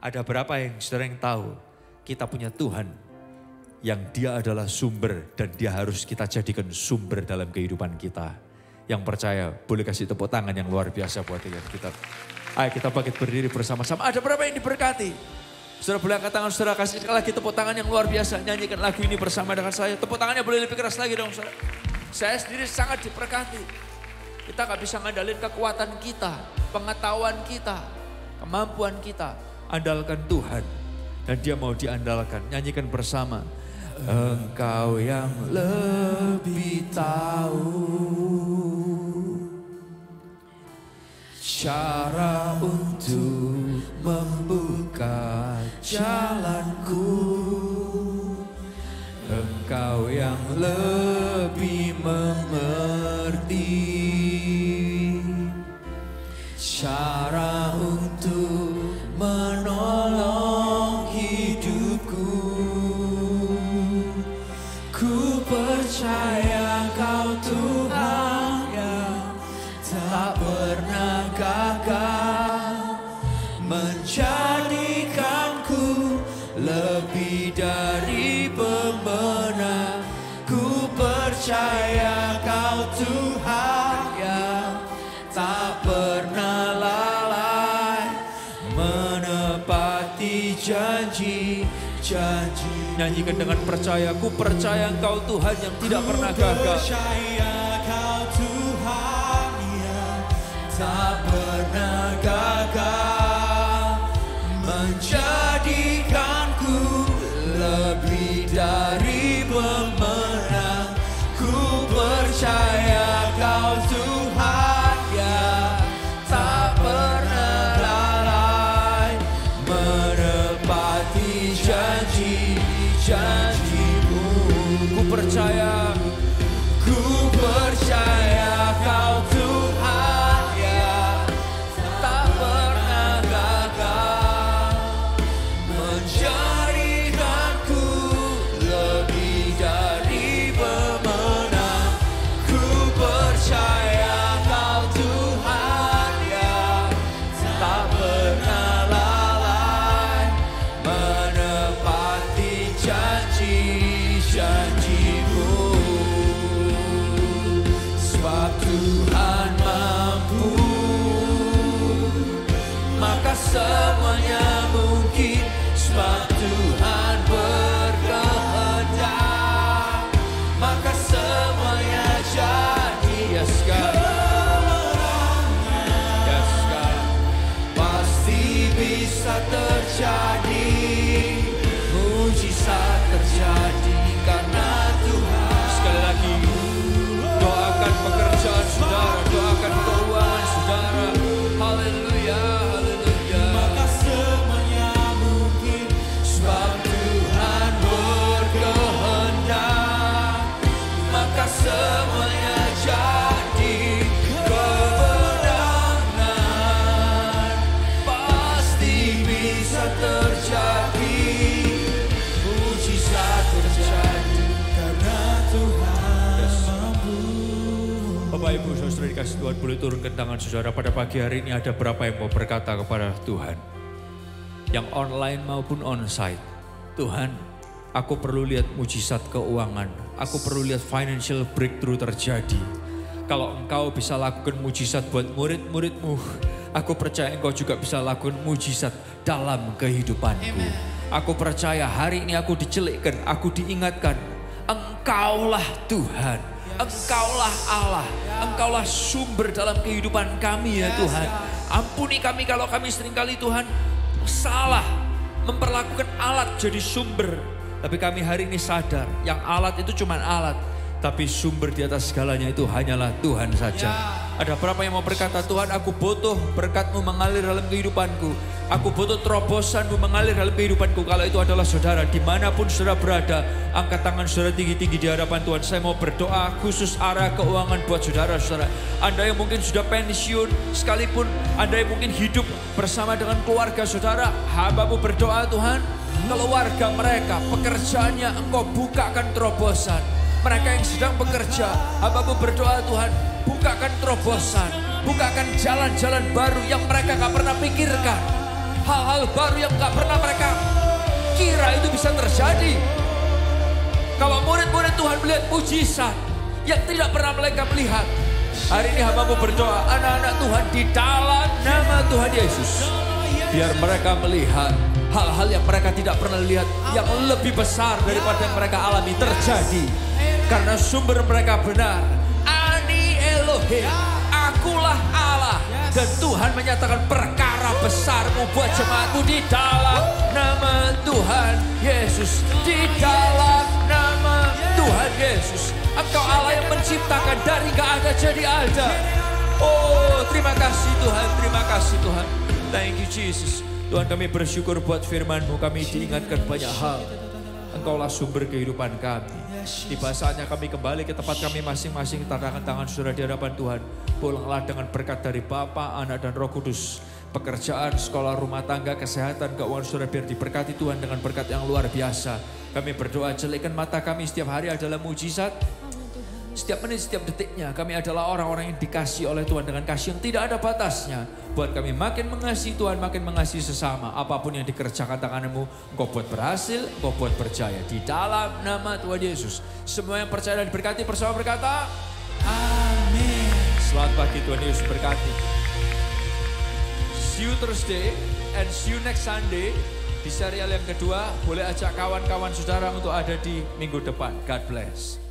S2: Ada berapa yang saudara yang tahu kita punya Tuhan yang dia adalah sumber dan dia harus kita jadikan sumber dalam kehidupan kita. Yang percaya boleh kasih tepuk tangan yang luar biasa buat kita. Ayo kita bangkit berdiri bersama-sama. Ada berapa yang diberkati? Saudara boleh angkat tangan saudara, kasih sekali lagi tepuk tangan yang luar biasa. Nyanyikan lagu ini bersama dengan saya. Tepuk tangannya boleh lebih keras lagi dong saudara. Saya sendiri sangat diberkati. Kita gak bisa ngandalin kekuatan kita, pengetahuan kita, kemampuan kita. Andalkan Tuhan dan dia mau diandalkan. Nyanyikan bersama. Engkau yang lebih tahu cara untuk membuka jalanku. Engkau yang lebih mengerti cara untuk menolong hidupku. Ku percaya Kau Tuhan yang tak pernah gagal, menjadikanku lebih dari pemenang. Ku percaya Kau Tuhan yang tak pernah lalai, menepati janji-janji. Nyanyikan dengan percaya. Ku percaya Engkau Tuhan yang tidak pernah gagal. Ku percaya Kau Tuhan yang tak pernah gagal, menjadikanku lebih dari pemenang. Ku percaya Kau Tuhan yang tak pernah lalai, menepati janji-janjimu. Ku percaya Kau Tuhan yang tak pernah gagal, menjadikanku lebih dari pemenang. Ku percaya Kau Tuhan yang tak pernah lalai, menepati janji-janjimu. Sebab Tuhan mampu, maka semuanya mungkin. Sebab Tuhan berkehendak, maka semuanya jadi. Yes God, yes God, pasti bisa terjadi, mujizat terjadi karena Tuhan. Sekali lagi, doakan pekerjaan saudara, doakan keuangan saudara. Haleluya, haleluya. Maka semuanya mungkin. Sebab Tuhan berkehendak, maka semuanya jadi. Kemenangan pasti bisa terjadi, mujizat terjadi karena Tuhan mampu. Bapak Ibu Saudara dikasih Tuhan, boleh turunkan tangan saudara. Pada pagi hari ini ada berapa yang mau berkata kepada Tuhan, yang online maupun onsite. Tuhan, aku perlu lihat mujizat keuangan, aku perlu lihat financial breakthrough terjadi. Kalau Engkau bisa lakukan mujizat buat murid-murid-Mu, aku percaya Engkau juga bisa lakukan mujizat dalam kehidupanku. Aku percaya hari ini aku dicelikkan, aku diingatkan, Engkaulah Tuhan, Engkaulah Allah, Engkaulah sumber dalam kehidupan kami ya Tuhan. Ampuni kami kalau kami seringkali Tuhan salah memperlakukan alat jadi sumber. Tapi kami hari ini sadar yang alat itu cuma alat, tapi sumber di atas segalanya itu hanyalah Tuhan saja. Ada berapa yang mau berkata, Tuhan aku butuh berkat-Mu mengalir dalam kehidupanku. Aku butuh terobosan-Mu mengalir dalam kehidupanku. Kalau itu adalah saudara, dimanapun saudara berada, angkat tangan saudara tinggi-tinggi di hadapan Tuhan. Saya mau berdoa khusus arah keuangan buat saudara-saudara. Anda yang mungkin sudah pensiun, sekalipun Anda yang mungkin hidup bersama dengan keluarga saudara, hamba-Mu berdoa Tuhan, keluarga mereka, pekerjaannya Engkau bukakan terobosan. Mereka yang sedang bekerja, hamba-Mu berdoa Tuhan, bukakan terobosan, bukakan jalan-jalan baru yang mereka gak pernah pikirkan. Hal-hal baru yang gak pernah mereka kira itu bisa terjadi. Kalau murid-murid Tuhan melihat mujizat yang tidak pernah mereka melihat, hari ini hamba-Mu berdoa, anak-anak Tuhan di dalam nama Tuhan Yesus, biar mereka melihat hal-hal yang mereka tidak pernah lihat, yang lebih besar daripada yang mereka alami terjadi. Karena sumber mereka benar. Ani Elohim, akulah Allah. Dan Tuhan menyatakan perkara besar-Mu buat jemaat-Mu di dalam nama Tuhan Yesus. Di dalam nama Tuhan Yesus. Engkau Allah yang menciptakan dari gak ada jadi ada. Oh terima kasih Tuhan, terima kasih Tuhan. Thank you Jesus. Tuhan kami bersyukur buat firman-Mu, kami diingatkan banyak hal. Engkaulah sumber kehidupan kami. Tiba saatnya kami kembali ke tempat kami masing-masing, tandangkan tangan saudara di hadapan Tuhan. Pulanglah dengan berkat dari Bapa, Anak dan Roh Kudus. Pekerjaan, sekolah, rumah tangga, kesehatan, keuangan saudara biar diberkati Tuhan dengan berkat yang luar biasa. Kami berdoa, jelikan mata kami setiap hari adalah mujizat. Setiap menit, setiap detiknya kami adalah orang-orang yang dikasihi oleh Tuhan dengan kasih yang tidak ada batasnya. Buat kami makin mengasihi Tuhan, makin mengasihi sesama. Apapun yang dikerjakan tangan-Mu, Engkau buat berhasil, Engkau buat berjaya. Di dalam nama Tuhan Yesus. Semua yang percaya dan diberkati bersama berkata, amin. Selamat pagi, Tuhan Yesus berkati. See you Thursday and see you next Sunday. Di serial yang kedua, boleh ajak kawan-kawan saudara untuk ada di minggu depan. God bless.